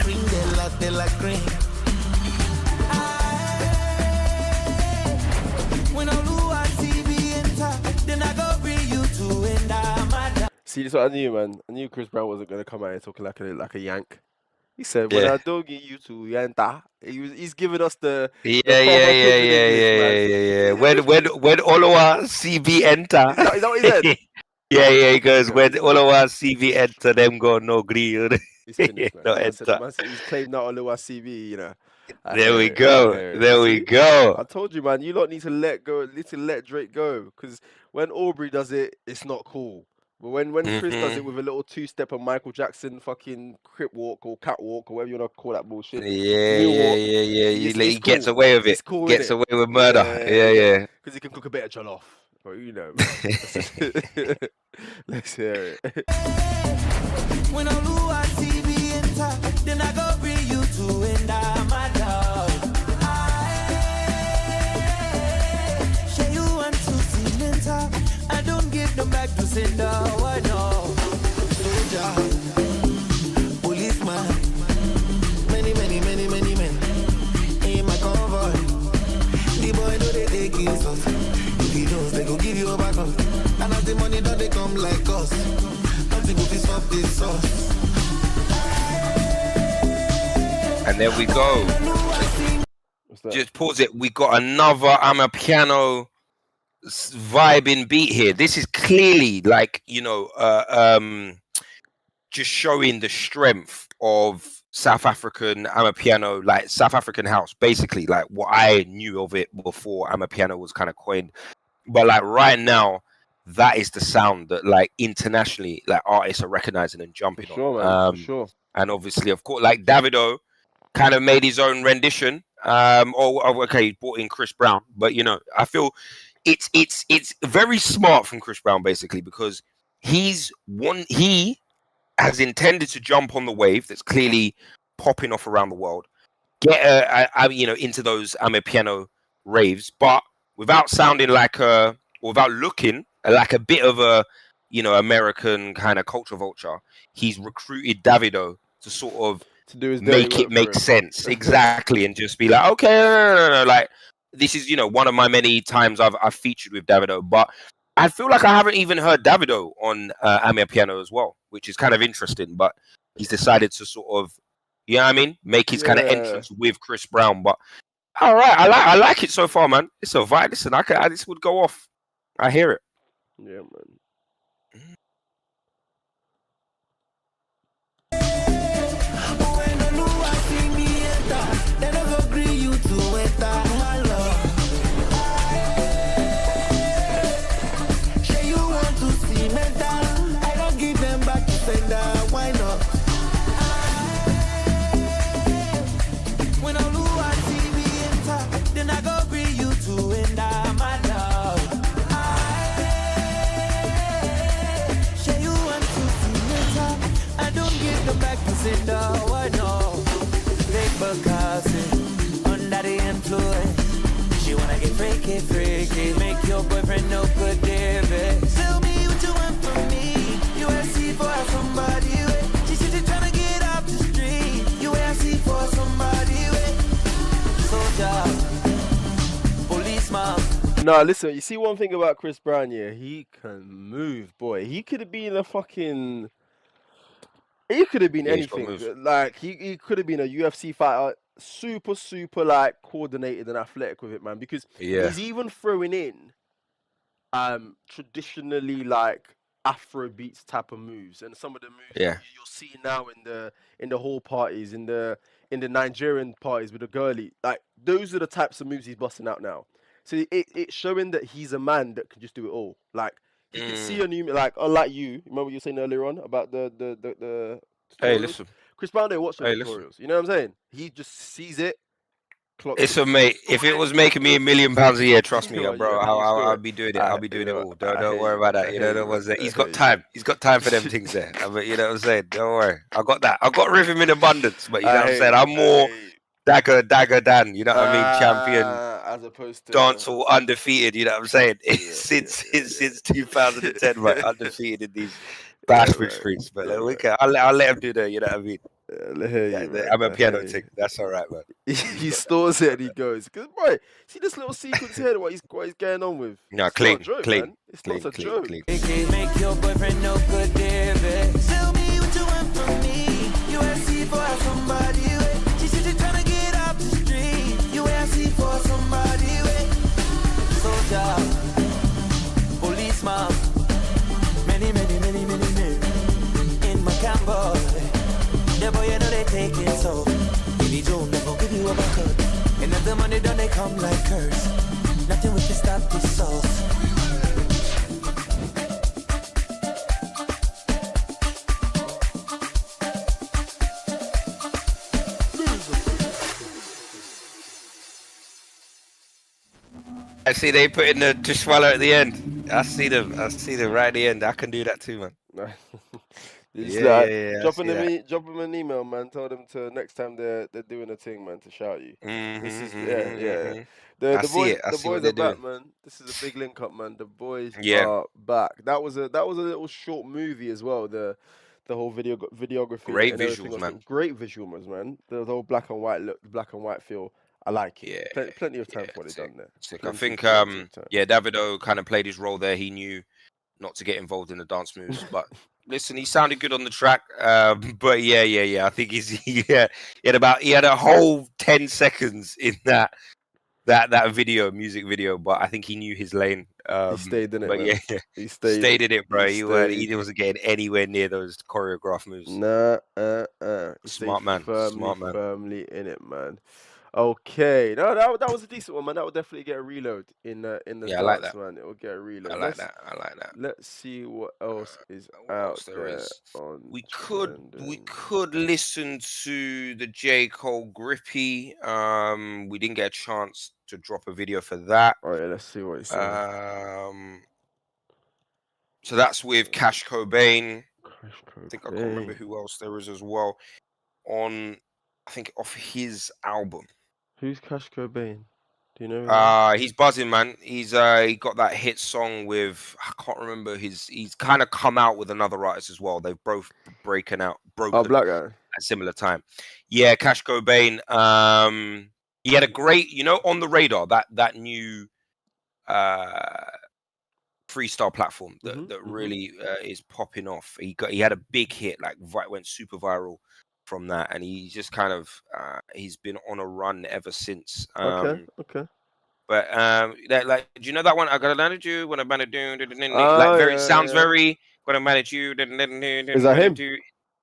Cream de la cream. When I see me enter, then I go bring you to end. See, this is what I knew, man. I knew Chris Brown wasn't gonna come out here talking like a yank. He said, "When Yeah. I don't get you to yanta," he's giving us the Yeah. proper pidgin English, man. When Olowa CB enter. Is that what he said? Yeah. He goes, when Olowa CB enter, them go no green. He's finished, man. No Man said, enter. he's claimed that on Lua CV, you know. There we go. There we go. I told you, man. You lot need to let Drake go, because when Aubrey does it, it's not cool. But when Chris does it with a little two-step of Michael Jackson fucking crip walk or catwalk or whatever you want to call that bullshit. Yeah. He cool. gets away with it. It's cool, Gets innit? away with murder. Yeah. Because he can cook a bit of jollof. But you know, man. Let's hear it. When I lose, I see me enter, then I go bring you to end my love. Share you want to see mental. I don't give them back to sender. Why no? Soldier, policeman, many men in my convoy. The boy know they take his us. If he knows, they go give you a back up. And as the money don't they come like us. And there we go. Just pause it. We got another Amapiano vibing beat here. This is clearly like, just showing the strength of South African Amapiano, like South African house, basically, like what I knew of it before Amapiano was kind of coined. But like right now, that is the sound that like internationally like artists are recognizing and jumping on. Man, for sure. And obviously, of course, like Davido kind of made his own rendition. Okay, he brought in Chris Brown, but I feel it's very smart from Chris Brown basically, because he has intended to jump on the wave that's clearly popping off around the world, get into those Amapiano raves, but without sounding like without looking like a bit of a, American kind of culture vulture. He's recruited Davido to sort of make it make sense. Exactly. And just be like, okay, no. Like, this is, one of my many times I've featured with Davido, but I feel like I haven't even heard Davido on Amapiano as well, which is kind of interesting, but he's decided to sort of, make his kind of entrance with Chris Brown. But all right, I like it so far, man. It's a vibe. Listen, this would go off. I hear it. Yeah, man. Why not? When I lose, I see me enter, then I go bring you to end my love. Share you want to see mental. I don't give them back to sender. Why no? Late Bacassi, under the influence. She wanna get freaky, make your boyfriend no good, David. Tell me what you want from me. You ask for somebody. She said she's trying to get off the street. You ask for somebody. Soldier, policeman. Nah, listen, you see one thing about Chris Brown, yeah, he can move, boy. He could have been he could have been anything. Like, he could have been a UFC fighter, super, like, coordinated and athletic with it, man. Because he's even throwing in traditionally, like, Afro beats type of moves, and some of the moves you'll see now in the hall parties, in the Nigerian parties with the girlie, like those are the types of moves he's busting out now. So it's showing that he's a man that can just do it all. Like he can see a new, like unlike you. Remember what you were saying earlier on about the tutorials? Hey, listen, Chris Brown don't watch the tutorials. You know what I'm saying? He just sees it. It's mate. If it was making me £1 million a year, trust me, bro, I'll be doing it. I'll be doing it all. Don't worry about that. You know what I'm saying? He's got time. He's got time for them things there. You know what I'm saying? Don't worry. I got that. I got rhythm in abundance. But you know what I'm saying? I'm more dagger Dan. You know what I mean? Champion, as opposed to dancehall, undefeated. You know what I'm saying? Since 2010, right? Undefeated in these bashford streets. But I'll let him do that. You know what I mean? I'm a piano tick. That's all right, man. He stores it and he goes. Because, boy, see this little sequence here, what he's going on with? No, it's clean, not a joke, clean, man. It's clean, not a clean, joke. clean. Make your boyfriend no good, David. Tell me what you want from me. You ask for somebody with. She said you're trying to get off the street. You ask for somebody with. Soldier, policeman, many men in my camp. The boy, you know they take it so. Billy Joe never give you a cut. And if the money done, they come like curse. Nothing we can stop this sauce. I see they put in the dishwallow at the end. I see them right at the end. I can do that too, man. Drop them an email, man. Tell them to next time they're doing a thing, man, to shout you. This is The boys are back, man. This is a big link up, man. The boys are back. That was a little short movie as well. The whole videography. Great and visuals, man. Great visuals, man. The whole black and white look, the black and white feel. I like it. Plenty of time for what they've done there. I think Davido kind of played his role there. He knew not to get involved in the dance moves, but listen, he sounded good on the track. But I think he had a whole 10 seconds in that music video, but I think he knew his lane. He stayed in it, but man. He stayed in it, bro. He wasn't getting anywhere near those choreographed moves. Smart man. Firmly in it, man. Okay, no, that was a decent one, man. That would definitely get a reload in the dance, I like that, man. It will get a reload. I like that. Let's see what else is out there. We could listen to the J.Cole Grippy. We didn't get a chance to drop a video for that. Oh yeah, let's see what it's saying. So that's with Cash Cobain. I think I can't remember who else there is as well on. I think off his album. Who's Cash Cobain? Do you know? He's buzzing, man. He's he got that hit song with I can't remember he's kind of come out with another artist as well. They've both broken black guy at similar time. Yeah, Cash Cobain. He had a great, on the radar that new freestyle platform that really is popping off. He had a big hit, like went super viral from that, and he's just kind of he's been on a run ever since. Okay. But do you know that one? I gotta manage you when I manage you. Like sounds very when I manage you. Is that him?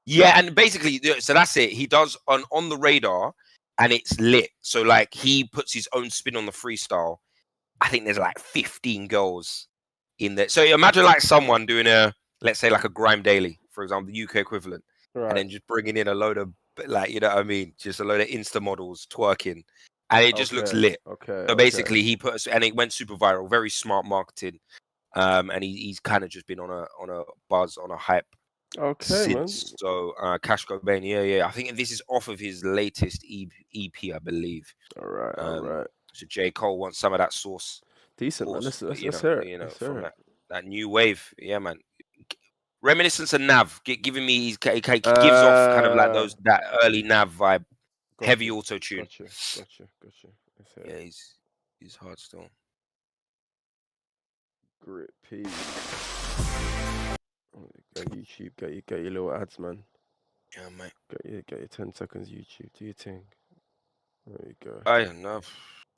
Yeah, and basically, so that's it. He does on the radar, and it's lit. So like he puts his own spin on the freestyle. I think there's like 15 girls in there. So imagine like someone doing let's say like a Grime Daily, for example, the UK equivalent. Right. And then just bringing in a load of just a load of Insta models twerking, and it just looks lit. Okay. So basically, he and it went super viral. Very smart marketing, and he's kind of just been on a buzz, on a hype. Okay, since. Man. So Cash Cobain, yeah. I think this is off of his latest EP, I believe. All right. So J. Cole wants some of that sauce. Decent, man. Let's hear it. From that new wave, yeah, man. Reminiscence of Nav, giving me he gives off kind of like that early Nav vibe, heavy auto tune. Gotcha. Yeah, he's hard still. Grippy. Go YouTube, get your little ads, man. Yeah, mate. Get your 10 seconds YouTube. Do your thing. There you go. I don't know.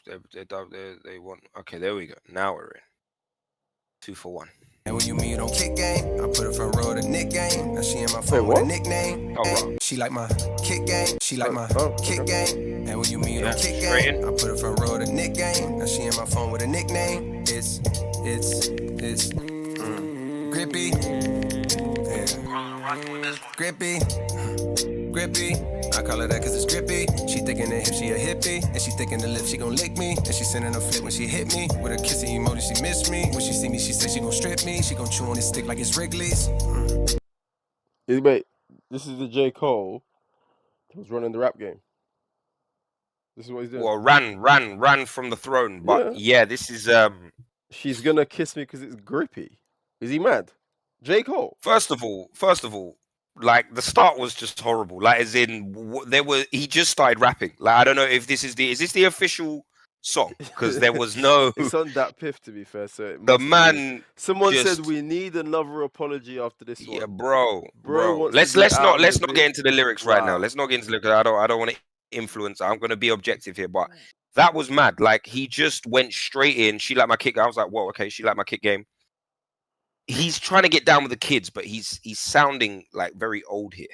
They want. Okay, there we go. Now we're in. 2 for 1. And when you meet on kick game, I put her front row to Nick game. Now she in my phone with a nickname. She like my kick game. She like my kick game. And when you meet on kick game, I put her front row to Nick game. Now she in my phone with a nickname. It's Grippy. Yeah. Grippy. I call her that cause it's grippy. She thinking the hip, she a hippie. And she thinking the lip, she gon' lick me. And she sending a flip when she hit me. With a kissing emoji, she missed me. When she see me, she said she gon' strip me. She gon' chew on this stick like it's Wrigley's. Wait, this is the J. Cole who's running the rap game. This is what he's doing. Well, ran from the throne. But yeah this is She's gonna kiss me because it's grippy. Is he mad? J. Cole. First of all, like the start was just horrible. Like as in he just started rapping. Like I don't know if this is the official song, because there was no. It's on that piff, to be fair. So it The must man be. Someone said just we need another apology after this one. yeah, bro. Wants Let's to be not out of get into the lyrics right now. Wow. Let's not get into the lyrics. I don't want to influence. I'm gonna be objective here, but that was mad. Like he just went straight in. She liked my kick. I was like, whoa, okay. She liked my kick game. He's trying to get down with the kids, but he's sounding like very old here.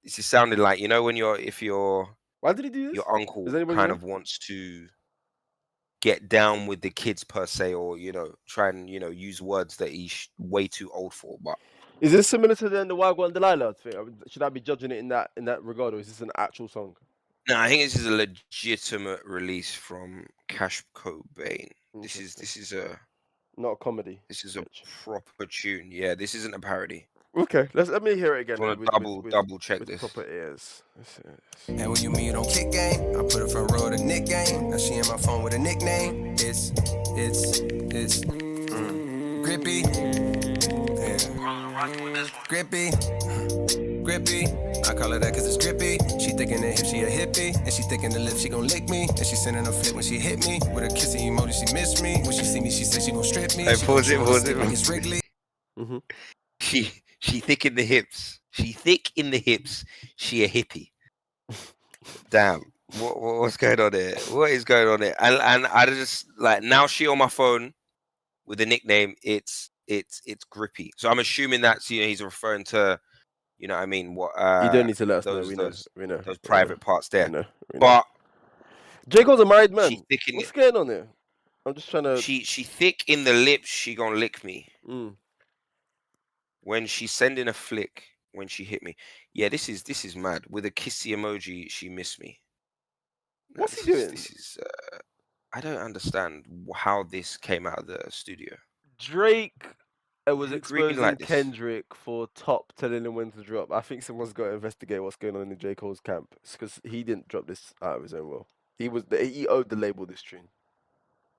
This is sounding like, you know, when why did he do this? Your uncle kind of wants to get down with the kids per se, or you know, try and use words that he's way too old for. But is this similar to the WHEELITUP Delilah thing? Should I be judging it in that regard, or is this an actual song? No, I think this is a legitimate release from Cash Cobain. This is a not a comedy. This is a proper tune. Yeah, this isn't a parody. Okay, let me hear it again. I want to double check this. Proper ears. And when you meet on kick game, I put her front row to Nick game. Now she in my phone with a nickname. It's Grippy. Yeah. Grippy. I call her that cause it's grippy. She thinking the hip, she a hippie. And she thinking the lip, she gon' lick me. And she sending a flip when she hit me. With a kissing emoji, she miss me. When she see me, she said she gon' strip me. Hey, pause it. Like it's Wrigley. Mm-hmm. She thick in the hips. She thick in the hips. She a hippie. Damn. What's going on there? What is going on there? And I just like, now she on my phone with a nickname. It's Grippy. So I'm assuming that's, he's referring to, you know what I mean, what you don't need to let us know. We know those private parts there. We know. But J.Cole's a married man. What's going on there? I'm just trying to. She thick in the lips. She gonna lick me. When she's sending a flick, when she hit me. Yeah, this is mad. With a kissy emoji, she missed me. What's he doing? This is I don't understand how this came out of the studio. Drake was exposing Kendrick for Top telling him when to drop. I think someone's got to investigate what's going on in J. Cole's camp, because he didn't drop this out of his own will. He owed the label this tune.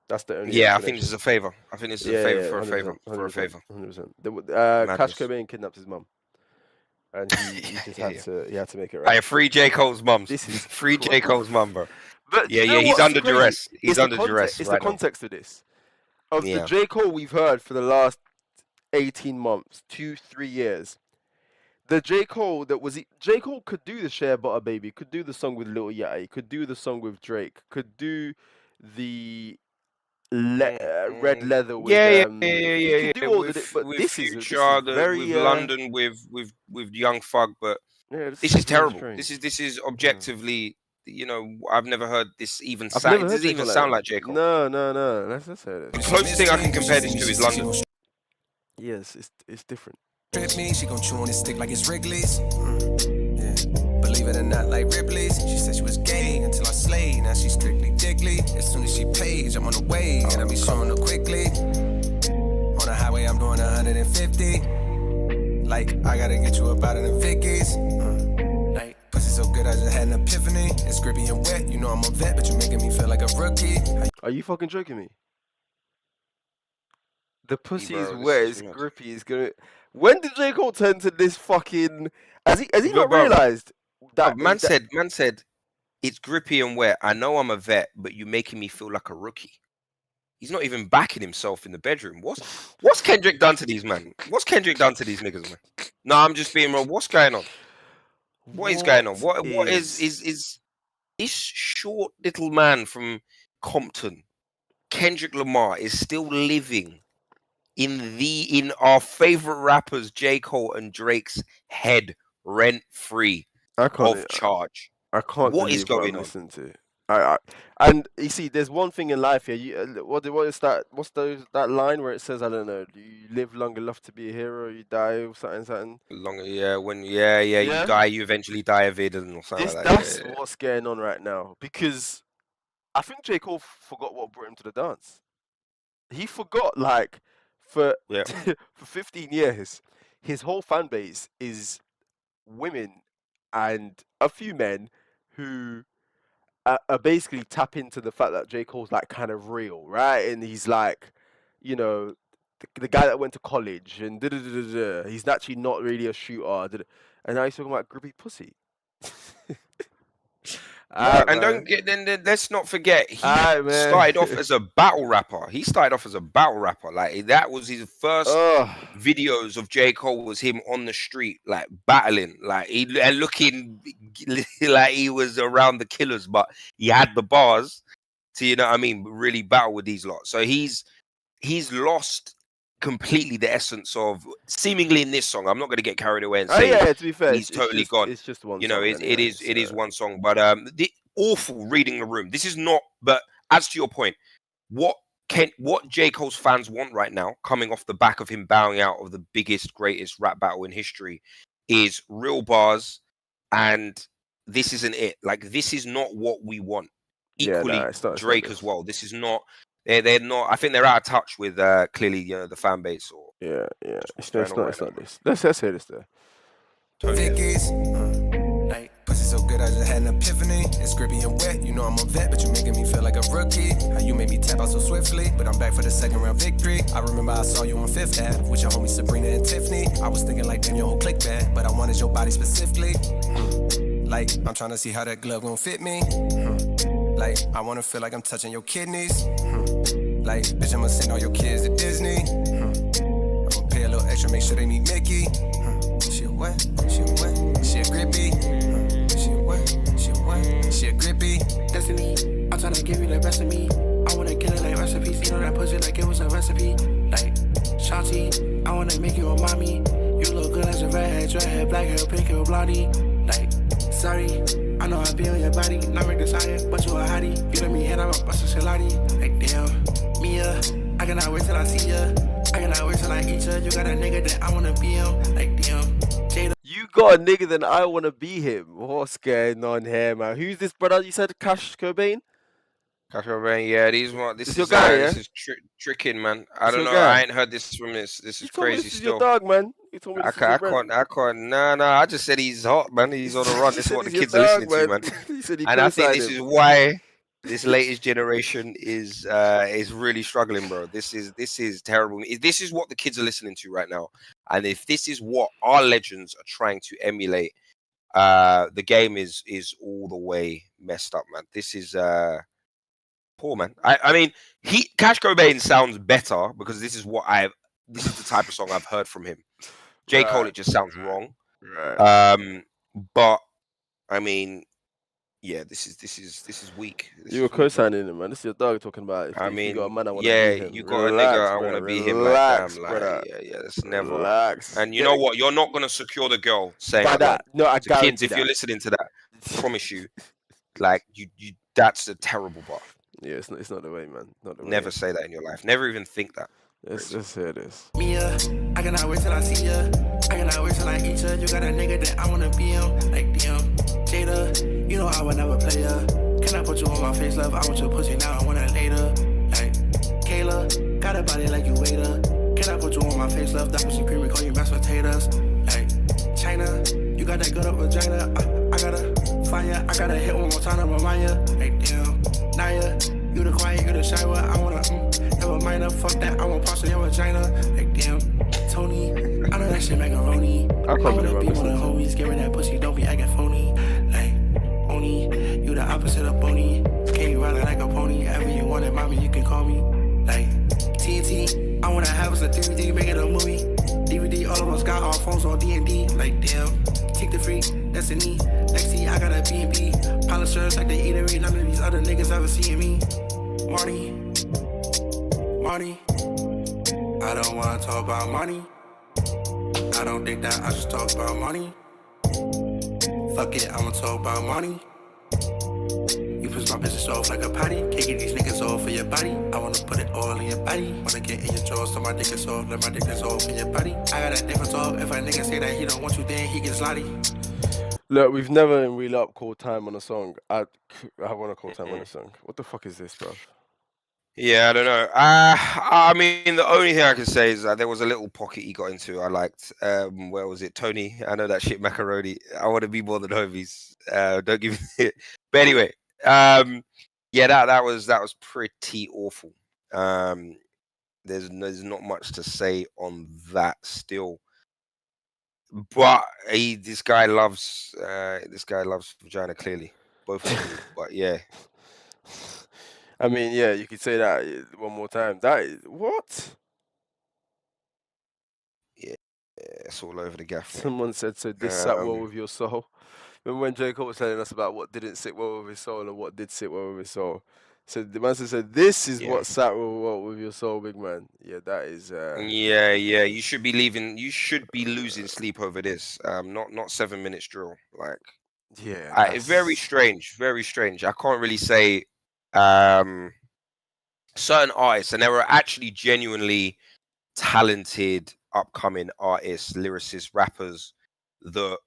That's the only. Yeah, I think this is a favor. I think this is a favor for a favor. For a favor. 100%. Cash Cobain kidnapped his mum, and he just had to make it right. Hey, free J. Cole's mum. This is free J. Cole's mum, bro. But yeah, he's under duress. He's under duress. It's the context of this. Of the J. Cole we've heard for the last 18 months, 2-3 years. The J. Cole J. Cole could do the Share Butter Baby, could do the song with Lil Yachty, could do the song with Drake, could do the Red Leather with yeah. Do all but with this Future, is very with London with Young Thug, but this is terrible. This is objectively, you know, I've never heard this even sound. It doesn't even sound like J. Cole. No. Let's hear it. The closest thing I can compare this to is London. Yes, it's different. Trip me, she gon' chew on this stick like it's Wrigley's. Yeah. Believe it or not, like Ripley's. She said she was gay until I slayed. Now she's strictly dickly. As soon as she pays, I'm on the way, and I be showing her quickly. On the highway, I'm doing 150. Like, I gotta get you up out of the Vickies. Like, pussy so good, I just had an epiphany. It's grippy and wet, you know I'm a vet, but you're making me feel like a rookie. Are you fucking joking me? The pussy is wet, it's grippy, it's gonna. When did J. Cole turn to this fucking? Has he not realized that? Man said, it's grippy and wet. I know I'm a vet, but you're making me feel like a rookie. He's not even backing himself in the bedroom. What's Kendrick done to these men? What's Kendrick done to these niggas, man? No, I'm just being real. What's going on? What is going on? What is this short little man from Compton, Kendrick Lamar, is still living in our favorite rappers J. Cole and Drake's head, rent free, off charge. I can't. What is going on? Listen to. And you see, there's one thing in life here. What is that? What's that line where it says, I don't know, do you live long enough to be a hero, or you die, or something? Longer, yeah. When you die, you eventually die of it, or something like that. That's what's going on right now, because I think J. Cole forgot what brought him to the dance. He forgot, like, for 15 years, his whole fan base is women and a few men who are basically tap into the fact that J. Cole's like kind of real, right? And he's like, you know, the guy that went to college and he's actually not really a shooter. And now he's talking about grippy pussy. Yeah, and don't get then let's not forget he started off as a battle rapper. Like that was his first videos of J.Cole was him on the street, like battling, like and looking like he was around the killers, but he had the bars to, you know what I mean, really battle with these lot. So he's lost completely the essence of seemingly in this song. I'm not going to get carried away and say to be fair, he's totally gone. It's just one. You know, song it is one song, but the awful reading the room. This is not. But as to your point, what J. Cole's fans want right now, coming off the back of him bowing out of the biggest, greatest rap battle in history, is real bars, and this isn't it. Like this is not what we want. Equally, Drake as well. This is not. They're not. I think they're out of touch with clearly, you know, the fan base. Or It's not this. Let's hear this there. Like pussy so good, I just had an epiphany. It's grippy and wet, you know I'm a vet, but you making me feel like a rookie. How you made me tap out so swiftly, but I'm back for the second round victory. I remember I saw you on 5th Ave with your homies Sabrina and Tiffany. I was thinking like, damn, your whole click bad, but I wanted your body specifically. Like I'm trying to see how that glove gon' fit me. Like I wanna feel like I'm touching your kidneys. Like bitch, I'ma send all your kids to Disney. I'ma pay a little extra, make sure they meet Mickey. She a what? She a what? She a grippy. She a what? She a what? She a grippy. Destiny, I'm tryna give you the best of me. I wanna kill it like recipes. You know that pussy like it was a recipe. Like Shanti, I wanna make you a mommy. You look good as a redhead, dreadhead, black hair, pink hair, blondie. Like, sorry, I know I be on your body, not make the sign, but you a hottie. You let me hit, I'm a bustin' shilati. Like, damn, Mia, I cannot wait till I see ya. I cannot wait till I eat ya. You got a nigga that I wanna be on. Like, damn, Jada. You got a nigga that I wanna be him. What's going on here, man? Who's this brother? You said Cash Cobain? Cash Cobain, yeah. This is your guy, yeah? This is tricking, man. I don't know. I ain't heard this from this. This is crazy. This is still. your dog, man. You told me I can't. No. I just said he's hot, man. He's on the run. This is what the kids are listening to, man. He said he and I think this is why this latest generation is really struggling, bro. This is terrible. This is what the kids are listening to right now. And if this is what our legends are trying to emulate, the game is all the way messed up, man. This is poor, man. I mean, Cash Cobain sounds better because this is the type of song I've heard from him. J.Cole, it just sounds wrong. Right. But I mean, yeah, this is weak. You were co-signing him, man. This is your dog talking about. You got a man, I want to be him. You got a nigga, I want to be him. Relax, like, brother. Yeah, that's never. Relax. And you know what? You're not gonna secure the girl saying that. No, I guarantee kids, if you're listening to that, I promise you, like you, that's a terrible bar. Yeah, it's not the way, man. Not the way. Never say that in your life. Never even think that. Let's hear this. Mia, I cannot wait till I see ya. I cannot wait till I eat ya. You got a nigga that I wanna be on. Like, damn, Jada, you know I would never play ya. Can I put you on my face, love? I want your pussy now, I want it later. Like, Kayla, got a body like you waiter. Can I put you on my face, love? That pussy creamy, call you mashed potatoes. Like, China, you got that good up vagina. I gotta fire, I gotta hit one more time to remind ya. Like, damn, Naya, you the quiet, you the shy one. I wanna, never mind up, fuck that. I want parts of your vagina. Like, damn, Tony, I know that shit macaroni. I wanna be one of the homies, give her that pussy, don't be acting phony. Like, Oni, you the opposite of bony. Can't you ride it like a pony? Ever you want it, mommy, you can call me. Like, TNT, I wanna have us a DVD, make it a movie. DVD, all of us got our phones on D&D. Like, damn, take the free, Destiny. Lexi, I got a B&B. Polishers like the eatery, none of these other niggas ever seeing me. Marty, I don't wanna talk about money. I don't think that I just talk about money. Fuck it, I'ma talk about money. You push my business off like a patty. Can't get these niggas off for your body. I wanna put it all in your body. Wanna get in your jaws so my dick is off. Let my dick is off in your body. I got a different talk. If a nigga say that he don't want you, then he gets slotty. Look, we've never in WheELITUP called time on a song. I want to call time on a song. What the fuck is this, bro? Yeah, I don't know. I mean, the only thing I can say is that there was a little pocket he got into. I liked. Where was it? Tony. I know that shit macaroni. I want to be more than homies. Don't give me it. But anyway, yeah, that was pretty awful. there's not much to say on that still. But this guy loves vagina, clearly. Both of them. But yeah. I mean, yeah, you could say that one more time. That is what? Yeah, it's all over the gaff, mate. Someone said, so this sat well with your soul. Remember when J.Cole was telling us about what didn't sit well with his soul and what did sit well with his soul? So the man said, this is what sat well with your soul, big man. Yeah, that is... Yeah, you should be losing sleep over this. Not 7 minutes drill. Like, yeah, very strange. I can't really say certain artists, and there are actually genuinely talented upcoming artists, lyricists, rappers that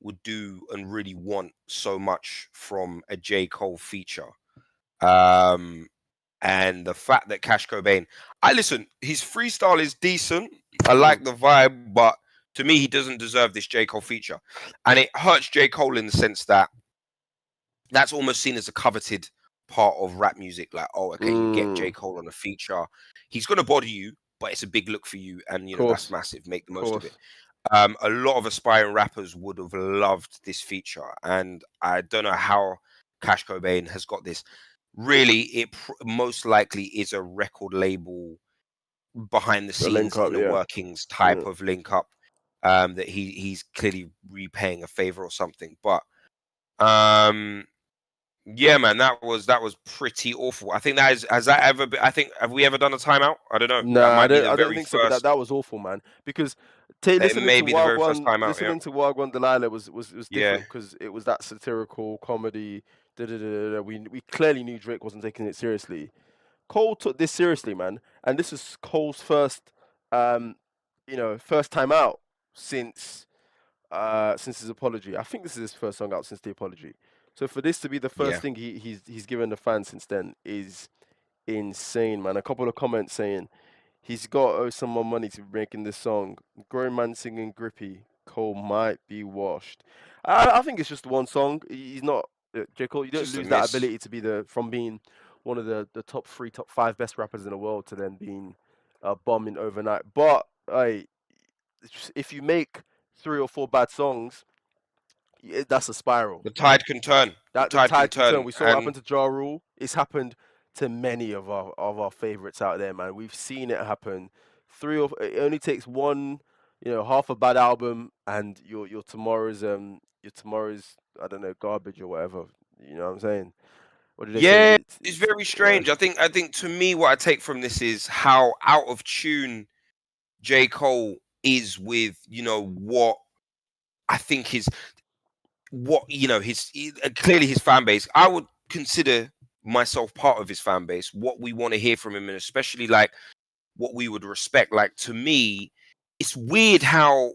would do and really want so much from a J. Cole feature. And the fact that Cash Cobain, his freestyle is decent. I like the vibe, but to me, he doesn't deserve this J. Cole feature. And it hurts J. Cole in the sense that that's almost seen as a coveted part of rap music. Like, oh, okay, you get J. Cole on a feature. He's going to body you, but it's a big look for you. And, that's massive. Make the most of it. A lot of aspiring rappers would have loved this feature. And I don't know how Cash Cobain has got this. Really, it most likely is a record label behind the scenes inner workings type of link up that he's clearly repaying a favor or something. But yeah, man, that was pretty awful. I think has that ever been? I think have we ever done a timeout? I don't know. No, I don't think so. But that was awful, man. Because listening to Wagwan Delilah was different because it was that satirical comedy. We clearly knew Drake wasn't taking it seriously. Cole took this seriously, man, and this is Cole's first time out since his apology. I think this is his first song out since the apology. So for this to be the first thing he's given the fans since then is insane, man. A couple of comments saying he's got some more money to be making this song. Grown man singing Grippy. Cole might be washed. I think it's just one song. He's not J. Cole. You don't lose that ability to be from being one of the top 3, top 5 best rappers in the world to then being bombing overnight. But if you make 3 or 4 bad songs, that's a spiral. The tide can turn. The tide can turn. We saw it happen to Ja Rule. It's happened to many of our favorites out there, man. We've seen it happen. It only takes one, half a bad album, and your tomorrow's I don't know, garbage or whatever. You know what I'm saying? What did they say? It's very strange. I think to me, what I take from this is how out of tune J. Cole is with what I think clearly his fan base. I would consider myself part of his fan base, what we want to hear from him, and especially like what we would respect. Like, to me, it's weird how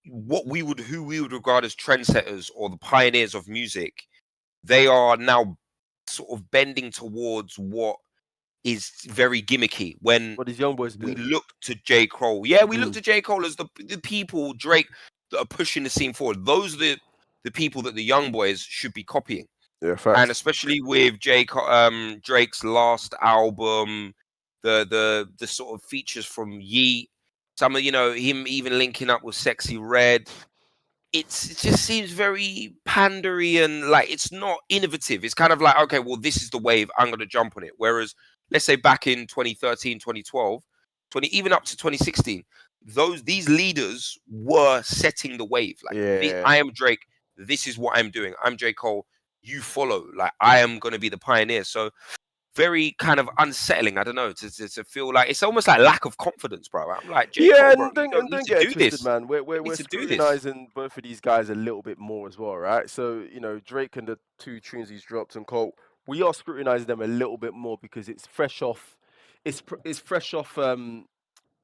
who we would regard as trendsetters or the pioneers of music, they are now sort of bending towards what is very gimmicky. When what these young boys do. We look to J. Cole. Yeah, we look to J. Cole as the people, Drake, that are pushing the scene forward. Those are the people that the young boys should be copying. Yeah, facts. And especially with Drake's last album, the sort of features from Yeet, some of him even linking up with Sexy Red. It just seems very pandery and like it's not innovative. It's kind of like, okay, well, this is the wave, I'm going to jump on it. Whereas, let's say back in 2013, 2012, even up to 2016, these leaders were setting the wave. Like, I am Drake. This is what I'm doing. I'm J. Cole. You follow. Like, I am going to be the pioneer. So very kind of unsettling. I don't know, to feel like it's almost like lack of confidence, bro. I'm like, J. Cole, bro, don't get it twisted, man. We're scrutinizing both of these guys a little bit more as well, right? So Drake and the 2 tunes he's dropped and Cole, we are scrutinizing them a little bit more because it's fresh off. It's fresh off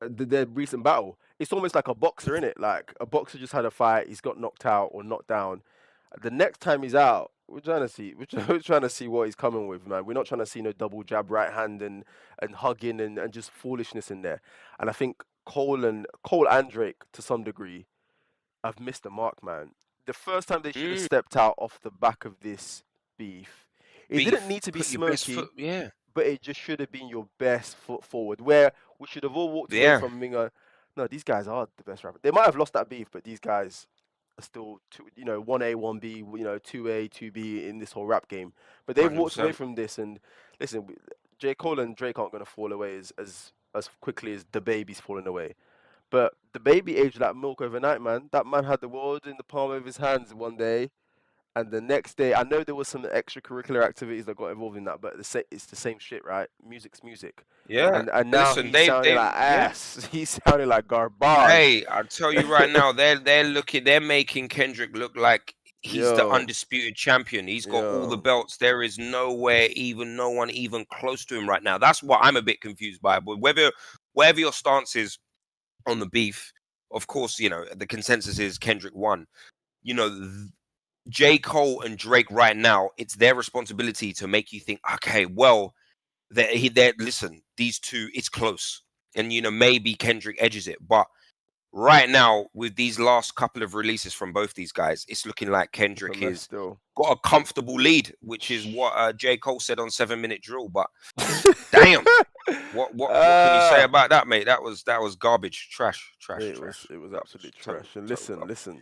their recent battle. It's almost like a boxer, innit? Like a boxer just had a fight, he's got knocked out or knocked down. The next time he's out, we're trying to see what he's coming with, man. We're not trying to see no double jab right hand and hugging and just foolishness in there. And I think Cole and Drake, to some degree, have missed the mark, man. The first time they should have stepped out off the back of this beef, it didn't need to be smoky. but it just should have been your best foot forward. Where we should have all walked away from Mingo. No, these guys are the best rappers. They might have lost that beef, but these guys are still, 1A, 1B, 2A, 2B in this whole rap game. But they've 100%. Walked away from this. And listen, J. Cole and Drake aren't going to fall away as quickly as the baby's falling away. But the baby aged like milk overnight, man. That man had the world in the palm of his hands one day. And the next day, I know there was some extracurricular activities that got involved in that, but it's the same shit, right? Music's music. Yeah. And now he's sounding like ass. Yeah. He's sounding like garbage. Hey, I'll tell you right now, they're making Kendrick look like he's the undisputed champion. He's got all the belts. There is no one even close to him right now. That's what I'm a bit confused by. But whatever your stance is on the beef, of course, the consensus is Kendrick won. J. Cole and Drake right now, it's their responsibility to make you think, okay, well, listen, these two, it's close. And, maybe Kendrick edges it. But right now, with these last couple of releases from both these guys, it's looking like Kendrick has got a comfortable lead, which is what J. Cole said on 7 Minute Drill. But damn, what can you say about that, mate? That was garbage, trash. It was absolutely trash. And listen.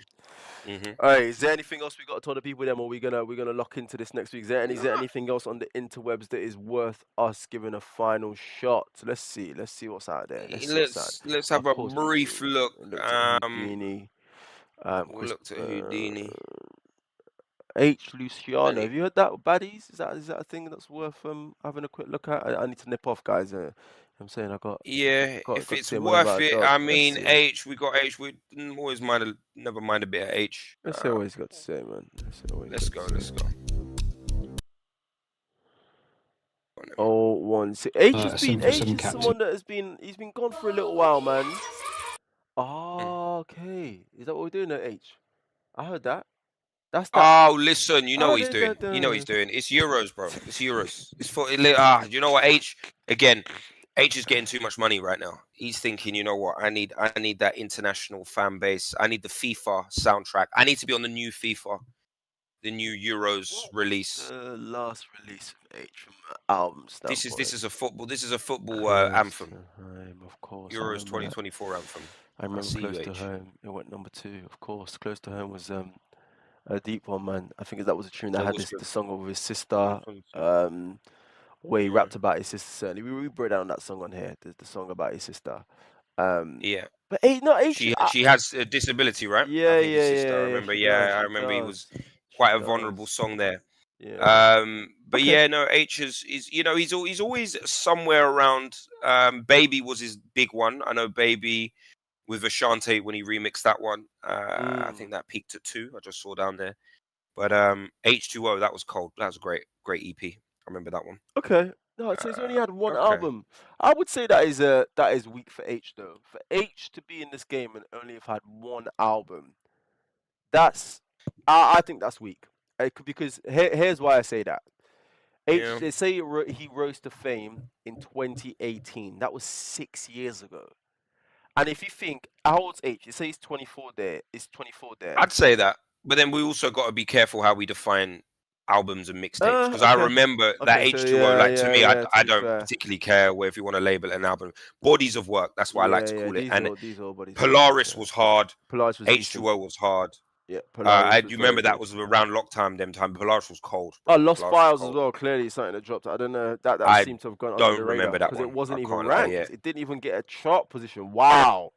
Mm-hmm. All right, is there anything else we got to tell the people then, or we're gonna lock into this next week? Is there anything else on the interwebs that is worth us giving a final shot? Let's see what's out there. Let's have a brief look. We looked at Houdini. H. Luciano, have you heard that? Baddies? Is that a thing that's worth having a quick look at? I need to nip off, guys. I'm saying if it's worth it. I mean, H. We got H. We always never mind a bit of H. Let's see what he's got to say, man. Let's go. Oh, 1 6. H is someone that he's been gone for a little while, man. Oh, okay. Is that what we're doing at H? I heard that. That's that. Oh, listen, you know what he's doing. You know what he's doing. It's Euros, bro. It's Euros. It's for you know what, H is getting too much money right now. He's thinking, you know what? I need that international fan base. I need the FIFA soundtrack. I need to be on the new FIFA, the new Euros release. The last release of H from album standpoint. This is a football anthem. Of course. Euros 2024 anthem. I remember Close to Home. It went number 2, of course. Close to Home was a deep one, man. I think that was a tune that had the song with his sister. Where he rapped about his sister. Certainly, we broke down that song on here. The song about his sister. But she has a disability, right? Yeah. I remember. I remember he was quite a vulnerable song there. Yeah. But H is he's always somewhere around. Baby was his big one. I know Baby with Ashanti when he remixed that one. I think that peaked at 2. I just saw down there. But H2O, that was cold. That was a great EP. I remember that one. Okay. No, so he's only had one album. I would say that is weak for H though. For H to be in this game and only have had one album, I think that's weak. Because here's why I say that. They say he rose to fame in 2018. That was 6 years ago. And if you think, how old's H? You say he's 24 there. Is 24 there? I'd say that. But then we also got to be careful how we define albums and mixtapes. Because I remember that H2O, to me, I don't particularly care whether you want to label it an album. Bodies of work, that's what I like to call it. And Polaris was hard. H2O was hard. Yeah, I do remember that was around lockdown them time. Polaris was cold. Oh, Lost Files as well. Clearly something that dropped. I don't know. That seemed to have gone under the radar. Don't remember that because it wasn't even ranked. It didn't even get a chart position. Wow.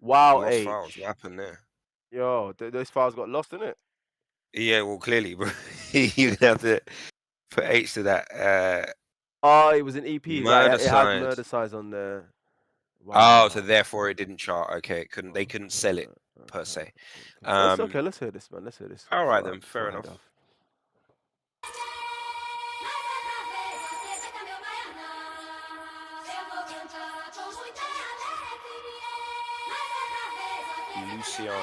Lost Files. What happened there? Yo, those files got lost, innit? Yeah, well, clearly, bro. You have to put H to that. It was an EP. It had Murder Size on there. Wow. Oh, so therefore it didn't chart. Okay, they couldn't sell it per se. Okay, let's hear this, man. Let's hear this. All right, then. Fair enough. Luciano.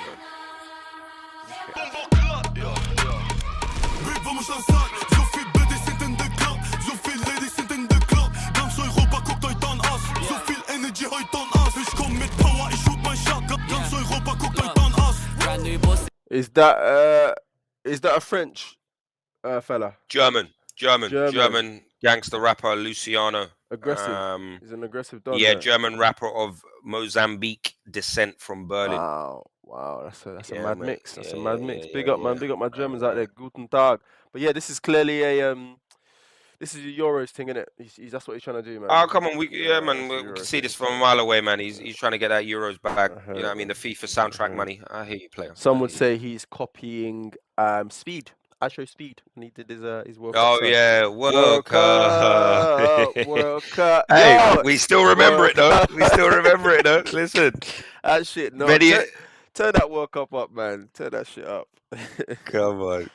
Is that a French fella? German. German gangster rapper Luciano. Aggressive. He's an aggressive dog. Yeah, German rapper of Mozambique descent from Berlin. Wow, that's a mad mix. That's a mad mix. Big up, man. Big up my Germans out there. Guten Tag. But yeah, this is clearly this is a Euros thing, isn't it? That's what he's trying to do, man. Oh, come on, we can see this from a mile away, man. He's trying to get that Euros back. You know what I mean? The FIFA soundtrack money. I hear you, player. Some would say he's copying Speed. I show Speed when he did his World Cup. Oh yeah, World Cup. World Cup. Hey, we still remember it though. We still remember it though. Listen, that shit. No, turn that World Cup up, man. Turn that shit up. Come on.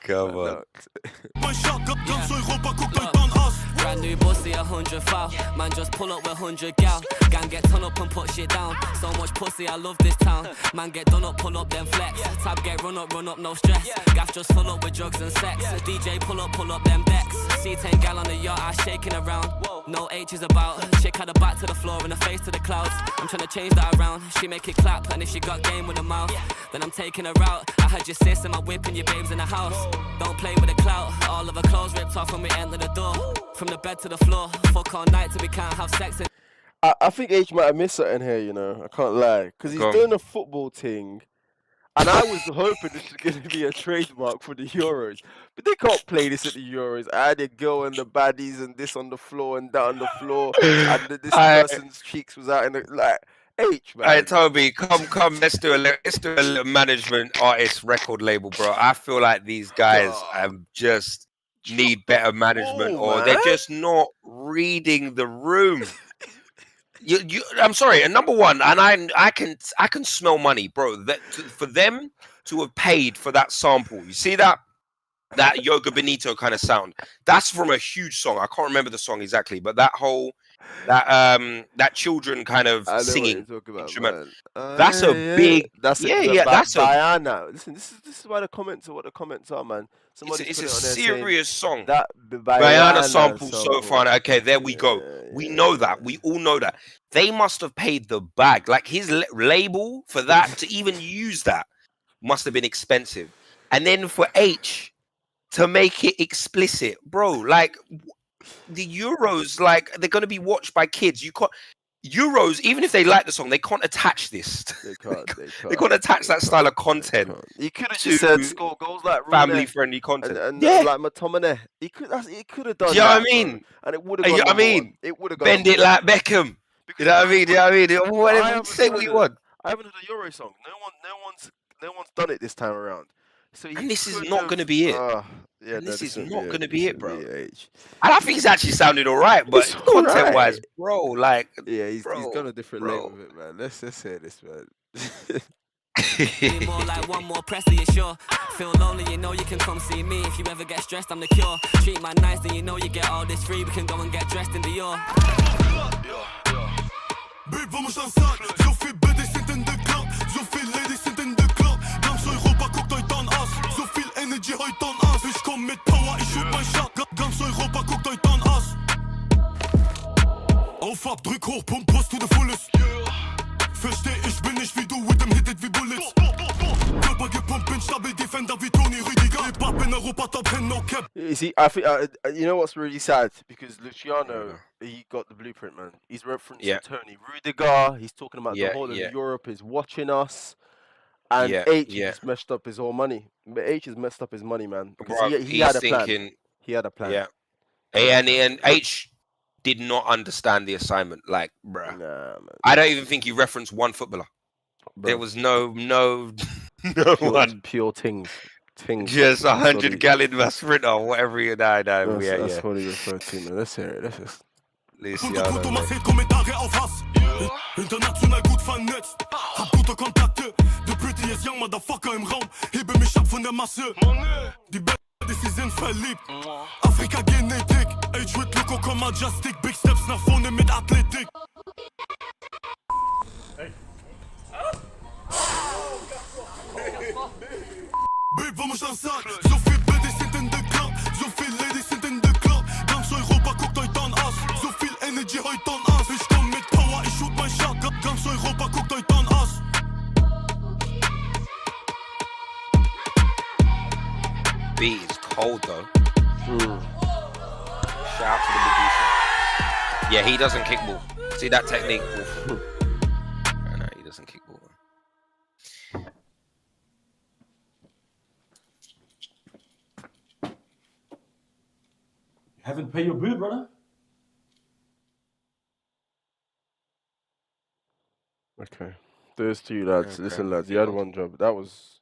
Brand new pussy, 100 foul. Man, just pull up with 100 gal. Gang get turn up and put shit down. So much pussy, I love this town. Man, get done up, pull up, then flex. Tab get run up, no stress. Gaff just full up with drugs and sex. DJ pull up, them decks. See 10 gal on the yacht, I shaking around. No H is about. Chick had her back to the floor and her face to the clouds. I'm trying to change that around. She make it clap, and if she got game with her mouth, then I'm taking her out. I heard your sis and my whip and your babes in the house. Don't play with the clout. All of her clothes ripped off when we enter the door. From the bed to the floor, fuck all night till we can't have sex. I think H might have missed something here, you know. I can't lie. Because he's doing a football thing. And I was hoping this was going to be a trademark for the Euros. But they can't play this at the Euros. I had a girl and the baddies and this on the floor and that on the floor. And this person's cheeks was out in the... Like, H, man. Hey, Toby, come. Let's do a little management artist record label, bro. I feel like these guys just need better management, or they're just not reading the room. I'm sorry. And number one, and I can smell money, bro. For them to have paid for that sample, you see that Yoga Benito kind of sound. That's from a huge song. I can't remember the song exactly, but that children kind of singing instrument. That's a big. That's Diana. Listen, this is why the comments are what the comments are, man. It's a serious song. That Diana sample so far. Okay, there we go. We know that. We all know that. They must have paid the bag. Like his label for that to even use that must have been expensive. And then for H to make it explicit, bro. Like the Euros, like they're gonna be watched by kids. You can't. Euros, even if they like the song, they can't attach this. They can't. They can't attach that style of content. He could have just said score goals like family-friendly content. And like McTominay. He could have done. Do you know what I mean? And it would have. You know what I mean? It would have gone. Bend it like Beckham. You know what I mean? You know what I mean? Whatever. Say what you want. I haven't heard a Euro song. No one's done it this time around. So and this is not going to be it. This is not going to be it, bro. And I think he's actually sounding all right, but content-wise, bro, like... Yeah, he's got a different level with it, man. Let's hear this, man. More like one more press, are you sure? Feel lonely, you know you can come see me. If you ever get stressed, I'm the cure. Treat my nice, then you know you get all this free. We can go and get dressed in Dior. Babe, vamos dançar. Zoveel buddies zitten in de club. Zoveel ladies zitten in de club. Ganz Europa guckt euch dann an. Zoveel energy heute dann an. Ich komm mit Power, ich shoot mein Shot. Ganz Europa guckt euch dann an. Auf ab, drück hoch, pump, Post to the fullest. Versteh, ich bin nicht wie du, with them hit it wie Bullets. Körper gepumpt, bin stabil, Defender wie Toni Rüdiger. Hip-Hop in Europa, top 10, no cap. You see, I think, you know what's really sad? Because Luciano, he got the blueprint, man. He's referencing Tony Rüdiger. He's talking about the whole of Europe is watching us. And H just messed up his whole money. But H has messed up his money, man. Because bro, he had a plan. He had a plan. Yeah. And H did not understand the assignment. Like, bruh. Nah, man. I don't even think he referenced one footballer. Bro. There was no one. Pure things. Just 100 gallon sprinter or whatever you know. That's what he referred to, man. Let's hear it. Let's just... Luciano, international gut vernetzt. Hab gute Kontakte. The prettiest young motherfucker im Raum. Hebe mich ab von der Masse. Die Baddies, sie sind verliebt. Afrika Genetik. Age with Loco, komm Majestic. Big Steps nach vorne mit Athletik. Babe, vamos dançar. So viel Baddies sind in der Club. So viel Ladies sind in der Club. Ganz Europa guckt euch dann an. So viel Energy heute dann an. Ich komm mit Power, ich shoot mein Shot. Ganz Europa guckt euch dann an. Beat is cold though. Shout out to the Medusa. Yeah, he doesn't kick ball. See that technique? No, he doesn't kick ball. You haven't paid your bill, brother? Okay. There's two lads. Okay. Listen, lads, you had one job. That was...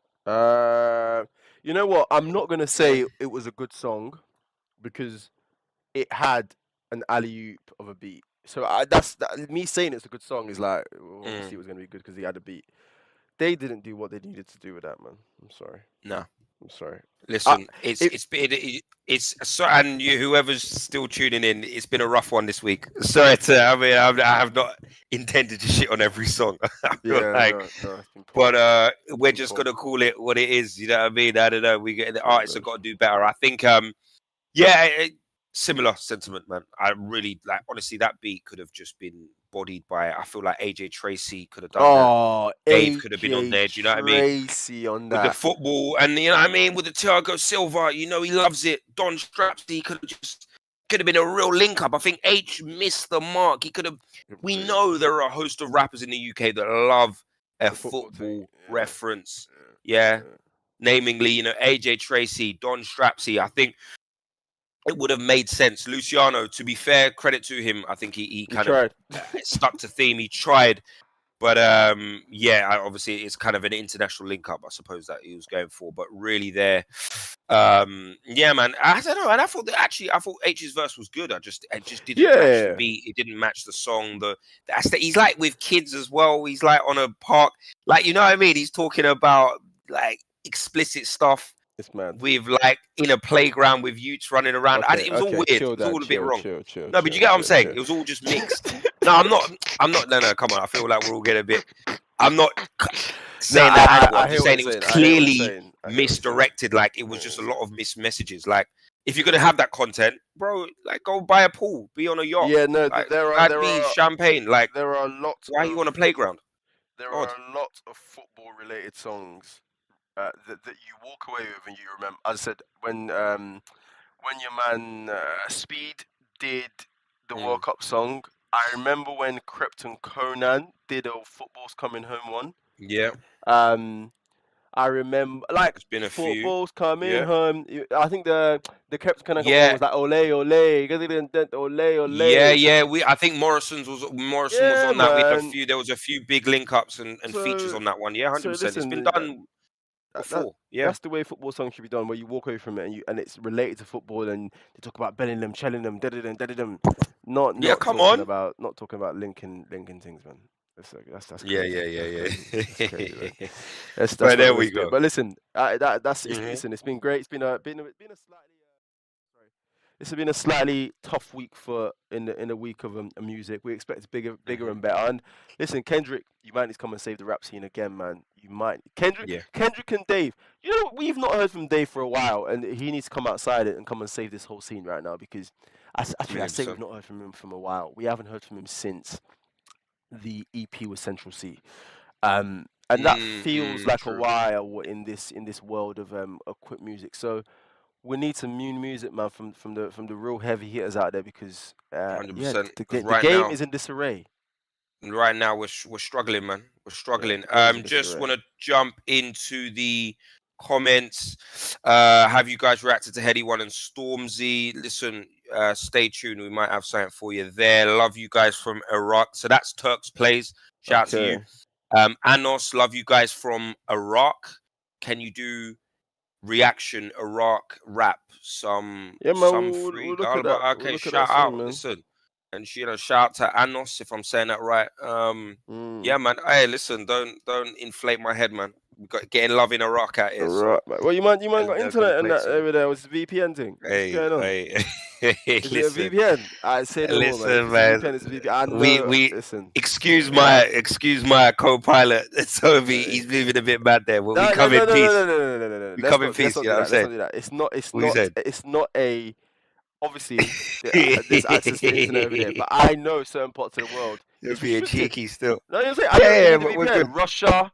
you know what? I'm not going to say it was a good song because it had an alley-oop of a beat. So me saying it's a good song is like, obviously it was going to be good because he had a beat. They didn't do what they needed to do with that, man. I'm sorry. No. I'm sorry. Listen, it's so, and whoever's still tuning in, it's been a rough one this week. Sorry I have not intended to shit on every song. But we're just gonna call it what it is. You know what I mean? I don't know. The artists have got to do better. I think, similar sentiment, man. I really honestly, that beat could have just been bodied by. I feel like AJ Tracy could have done that. Dave could have been on there. Do you know what I mean? Tracy on that. With the football, and you know what I mean, with the Thiago Silva, you know he loves it. Don Strapsy could have been a real link up. I think H missed the mark. He could have. We know there are a host of rappers in the UK that love a football reference. Yeah. Namely, you know, AJ Tracy, Don Strapsy. I think it would have made sense. Luciano, to be fair, credit to him. I think he kind of stuck to theme. He tried. But, obviously it's kind of an international link-up, I suppose, that he was going for. But really there, man, I don't know. And I thought H's verse was good. It just didn't match the beat. It didn't match the song. He's like with kids as well. He's like on a park. Like, you know what I mean? He's talking about, like, explicit stuff. With like in a playground with youths running around. It was all weird. It was all a bit wrong. No, but you get what I'm saying? It was all just mixed. No, I'm not. No, come on. I feel like we're all getting a bit. I'm not saying that. I'm just saying it was clearly misdirected. Like it was just a lot of missed messages. Like if you're gonna have that content, bro, like go buy a pool, be on a yacht. Yeah, no, like, there are champagne. Like there are lots. Why are you on a playground? There are a lot of football-related songs. That you walk away with and you remember. As I said, when your man Speed did the World Cup song, I remember when Krypton Conan did a Football's Coming Home one. Yeah. I remember like Football's Coming Home. I think the Krypton Conan one was like ole ole ole. Yeah. I think Morrison's was on that. We had there was a few big link ups and features on that one. Yeah, 100%. It's been done. That's the way football songs should be done, where you walk away from it and it's related to football and they talk about Bellingham, Chellingham, not talking about linking things, man. That's crazy. That's right, there we go. But listen, listen. It's been great. It's been a slightly. This has been a slightly tough week in a week of music. We expect bigger and better. And listen, Kendrick, you might need to come and save the rap scene again, man. You might. Kendrick and Dave. You know, we've not heard from Dave for a while, and he needs to come outside and come and save this whole scene right now because I say we've not heard from him from a while. We haven't heard from him since the EP with Central C. And that feels like a while in this world of quit music. So we need some new music, man, from the real heavy hitters out there because 100%. The game is in disarray. Right now we're struggling, man. We're struggling. Just want to jump into the comments. Have you guys reacted to Heady One and Stormzy? Listen, stay tuned. We might have something for you there. Love you guys from Iraq. So that's Turks Plays. Shout out to you. Anos, love you guys from Iraq. Can you do reaction Iraq rap? Some free. Okay, shout out. Listen. And shout out to Anos if I'm saying that right. Yeah, man. Hey, listen, don't inflate my head, man. We got getting love in Iraq out here. Right, so. Well, you man got internet and that over there. Was VPN thing? Hey, what's going on? Is it a VPN? I said listen, man. VPN is a VPN. Listen. Excuse my co-pilot, Toby. He's moving a bit mad there. But we come in peace. No. We come in peace. You know what I'm saying? It's not a. Obviously, there's access to the internet over there, but I know certain parts of the world. You're being cheeky still. No, you're saying I don't need the VPN. Russia,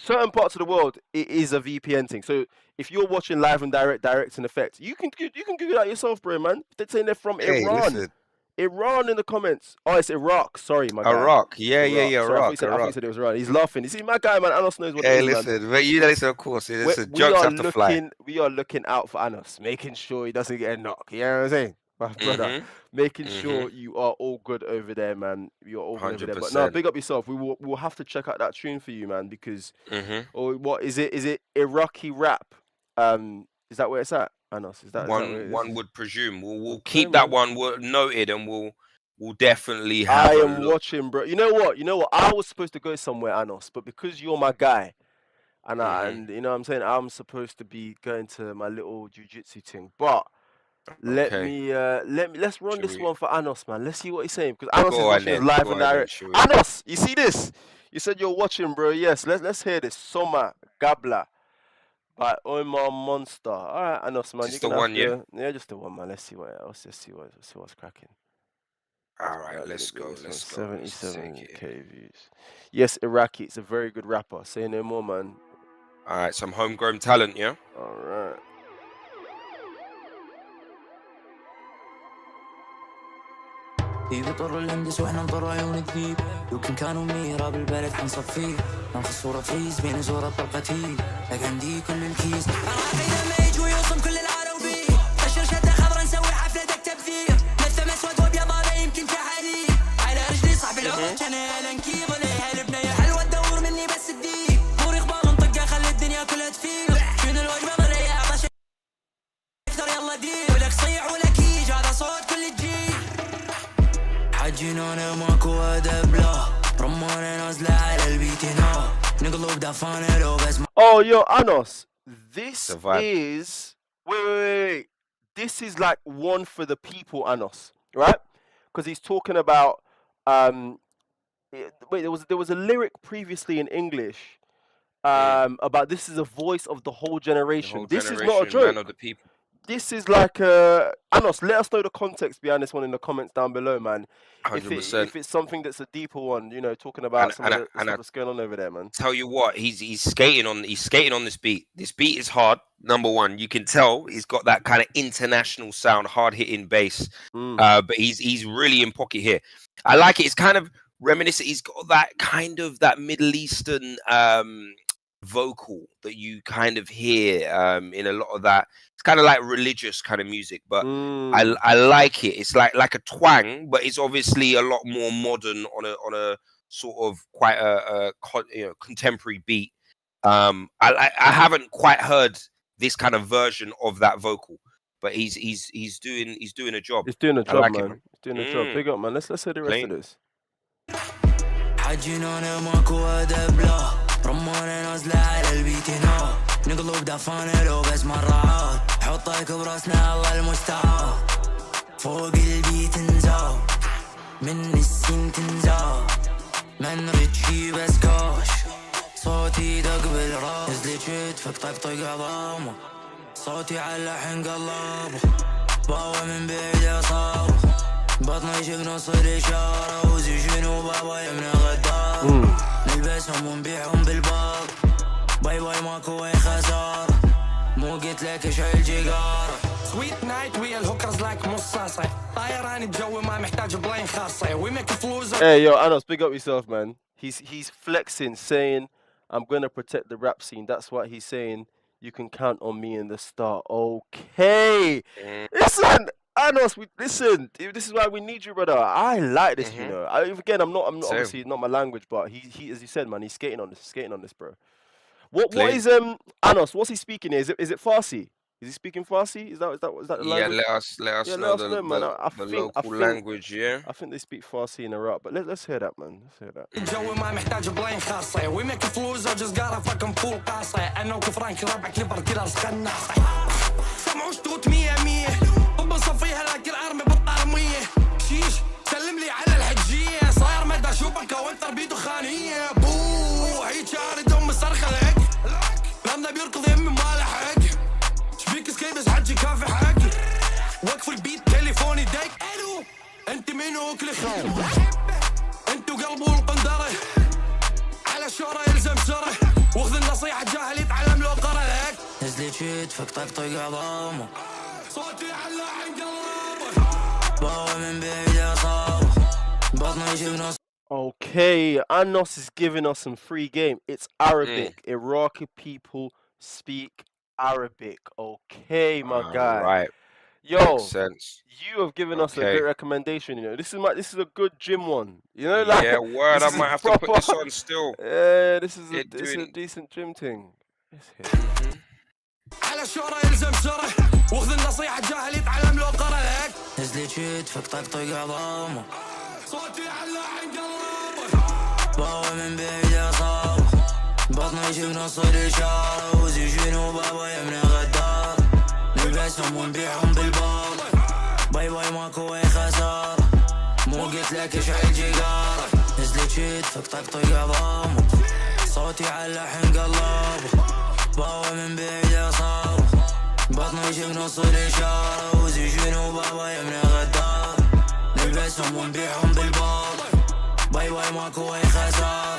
certain parts of the world, it is a VPN thing. So if you're watching live and direct in effect, you can Google that yourself, bro, man. They're saying they're from Iran. Listen. Iran in the comments. Oh, it's Iraq. Sorry, my guy. Iraq. Yeah, Sorry, Iraq. I thought you said it was Iran. He's laughing. You see, my guy, man, Anos knows what it is, listen, man. But you listen, of course. Jokes have to fly. We are looking out for Anos, making sure he doesn't get a knock. You know what I'm saying? My brother, making sure you are all good over there, man. You're all good over there. But no, big up yourself. We'll have to check out that tune for you, man, because or what is it? Is it Iraqi rap? Is that where it's at, Anos? Is that one would presume? We'll keep that one noted, and we'll definitely have. I am watching, bro. You know what? I was supposed to go somewhere, Anos, but because you're my guy, and you know what I'm saying, I'm supposed to be going to my little jiu-jitsu thing, but. Let's run this one for Anos, man. Let's see what he's saying, because Anos is watching live and direct. Anos, you see this? You said you're watching, bro. Yes, let's hear this. Soma Gabla by Omar Monster. All right, Anos, man. Just the one, yeah, just the one, man. Let's see what else. Let's see what's cracking. All right, let's go. 77k views. Yes, Iraqi. It's a very good rapper. Say no more, man. All right, some homegrown talent, yeah. All right. بيطر الهندس واحنا نطر عيون الذيب يمكن كانوا ميرا بالبلد حنصفيه ناخذ صورة فريز بين زورة طلقتي لك عندي كل الكيس راقينا ما يجوا يوصم كل العربي اشر شدة خضرا نسوي حفلة دك تبذير مثل اسود وابيض ما يمكن كحديد على رجلي صاحب العود كان هالنكي ضليها البنية حلوة تدور مني بس الديك موري خبار منطقة خلي الدنيا كلها تفيق شنو الوجبة مرية اعطى اكثر يلا دير ولك صيح ولك يجي هذا صوت كل الجيل حجينا ماكو ادب لا رمانة نازلة على البيت هنا نقلب دفانة لو بس. Oh, yo, Anos, this is wait. This is like one for the people, Anos, right? Because he's talking about wait, there was a lyric previously in English about this is a voice of the whole generation. This is not a joke. Man of the people. This is like Anos, let us know the context behind this one in the comments down below, man. 100%. If it's something that's a deeper one, you know, talking about some of the stuff that's going on over there, man. Tell you what, he's skating on this beat. This beat is hard. Number one, you can tell he's got that kind of international sound, hard hitting bass. But he's really in pocket here. I like it. It's kind of reminiscent. He's got that kind of that Middle Eastern vocal that you kind of hear in a lot of that. It's kind of like religious kind of music, but I like it. It's like a twang, but it's obviously a lot more modern on a sort of quite a contemporary beat. I haven't quite heard this kind of version of that vocal, but he's doing a job. He's doing a job, like man. He's doing a job. Big up, man. Let's hear the rest of this. حجينا ماكو ادب لا رمانة نازلة على البيت هنا نقلب دفانة لو بس مرات حطك براسنا الله المستعان فوق البيت نزاو من السين تنزاو ما نريد شي بس كاش صوتي دق بالراس نزلت شتفك طقطق عظامه صوتي على حين قلابه باوى من بعيد اصابه بطني شق نص الاشاره وزيجنوا بابا يمنى غدار نلبسهم ونبيعهم بالباب باي باي ماكو اي خساره مو قلت لك اشعل جيجاره سويت نايت ويا الهوكرز لايك مصاصه طايران الجو ما محتاج بلاين خاصه وي ميك فلوس. Hey yo, Anos, big up yourself, man. He's flexing, saying I'm gonna protect the rap scene. That's what he's saying. You can count on me in the start. Okay, listen, Anos, listen. This is why we need you, brother. I like this, you know. Again, I'm not obviously not my language, but he as you said, man, he's skating on this, bro. What is Anos? What's he speaking here? Is it Farsi? Is he speaking Farsi? Is that the language? Yeah, let us know the local language. Yeah, I think they speak Farsi in Iraq, but let's hear that, man. Let's hear that. الجو ما محتاج بلاين خاصة وي ميك فلوس just gotta fucking pull قاصة أنا وكفرانك ربع كليبر كده رزقنا سمعوا شتوت 100 بنصفيها لكن أرمي بالطارمية شيش سلم لي على الحجية صاير مدى شوبك وانت ربيته خانية بو هيك شارد أم الصرخة لك لما بيركض يمي ما لحق شبيك سكيبس حجي كافي حقي وقف البيت تليفوني دق الو انت منو كل خير انتو قلبه القندرة على شورة يلزم سره واخذ النصيحة جاهل يتعلم لو قرا هيك نزلت شيت فك طقطق عظامه صوتي على عند قلبه باوي من بعيد يا صاوي بطني يجيب نص. Okay, Anos is giving us some free game. It's Arabic. Iraqi people speak Arabic. Okay, my guy. Right. Yo, makes sense. You have given us a great recommendation. You know, this is a good gym one. You know, like yeah, word. I might have to put this on still. Yeah, this is a decent gym thing. على الشهرة يلزم شره واخذ النصيحة جاهل يتعلم لو قرا هيك نزلت شيت فك طقطق عظامه صوتي على عند قلبه باوي من بعيد يا صاوي بطني يجيب نص الإشارة وزيجين وبابا يمني غدار نلبسهم ونبيعهم بالبار باي باي ماكو اي خسارة مو قلت لك اشعل جيجارة نزلت شيت فك طقطق عظامه صوتي على حين قلبه باوي من بعيد يا صاوي بطني يجيب نص الإشارة وزيجين وبابا يمني غدار نلبسهم ونبيعهم بالبار باي باي ماكو اي خسارة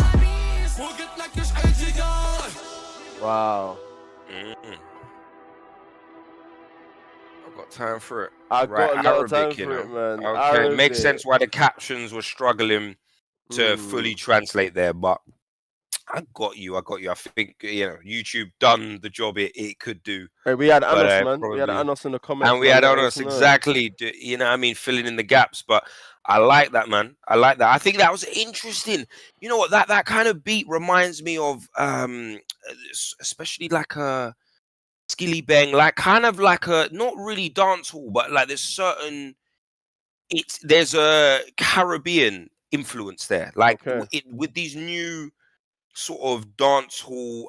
مو قلت لك اشعل جيجارة. Wow. I've got time for it. I got a lot of time for it, man. Okay, Arabic. makes sense why the captions were struggling to fully translate there, but I got you. I think YouTube done the job it could do. Hey, we had Anos, man. We had Anos in the comments. And we had Anos, exactly. You know what I mean? Filling in the gaps. But I like that, man. I like that. I think that was interesting. You know what? That kind of beat reminds me of, especially like a skilly bang, like kind of like a, not really dancehall, but like there's a Caribbean influence there. Like with these new sort of dancehall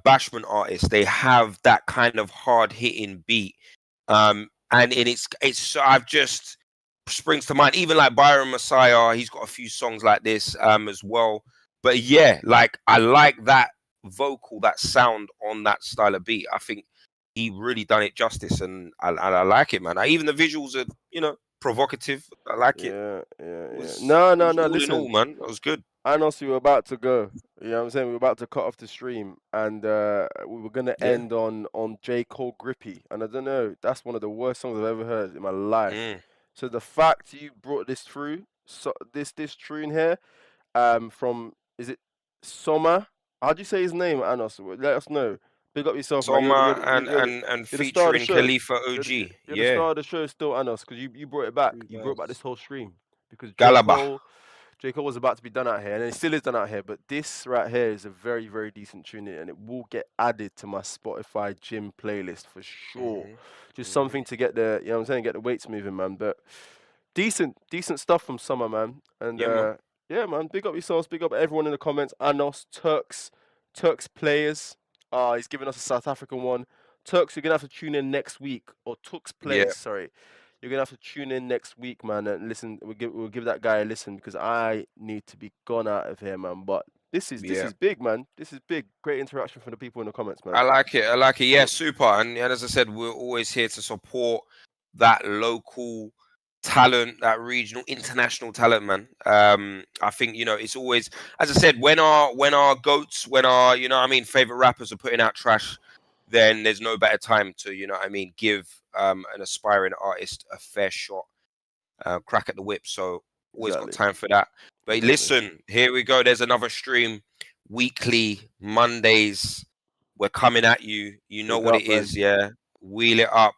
bashment artists, they have that kind of hard hitting beat, and it's I've just springs to mind, even like Byron Messiah, he's got a few songs like this as well. But yeah, like I like that vocal, that sound on that style of beat. I think he really done it justice, and I like it, man. Even the visuals are provocative. I like it. No, all listen, in all, man, that was good. I know we were about to go. You know what I'm saying? We were about to cut off the stream, and we were gonna end on J.Cole Grippy. And I don't know, that's one of the worst songs I've ever heard in my life. So the fact you brought this through, this tune here, from, is it Soma? How'd you say his name, Anos? Let us know. Big up yourself, Soma, man. and featuring Khalifa OG. You're the star of the show still, Anos, because you brought it back. You brought back this whole stream. Because J. Cole was about to be done out here, and it still is done out here, but this right here is a very, very decent tune, and it will get added to my Spotify gym playlist for sure. Just something to get the, you know what I'm saying, get the weights moving, man. But decent stuff from Summer, man. And yeah, man, big up yourselves, big up everyone in the comments. Anos, Turks Players. He's giving us a South African one. Turks, you're gonna have to tune in next week, or Turks Players, sorry. You're gonna have to tune in next week, man, and listen. We'll give that guy a listen, because I need to be gone out of here, man. But this is big, man. This is big. Great interaction from the people in the comments, man. I like it. Yeah, super. And as I said, we're always here to support that local talent, that regional, international talent, man. I think it's always, as I said, when our goats, when our favorite rappers are putting out trash, then there's no better time to give an aspiring artist a fair shot, crack at the whip. So always got time for that. But listen, here we go. There's another stream, weekly Mondays. We're coming at you. You know what it is, yeah. Wheel it up.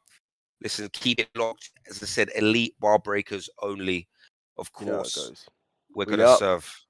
Listen, keep it locked. As I said, elite bar breakers only. Of course, we're gonna serve.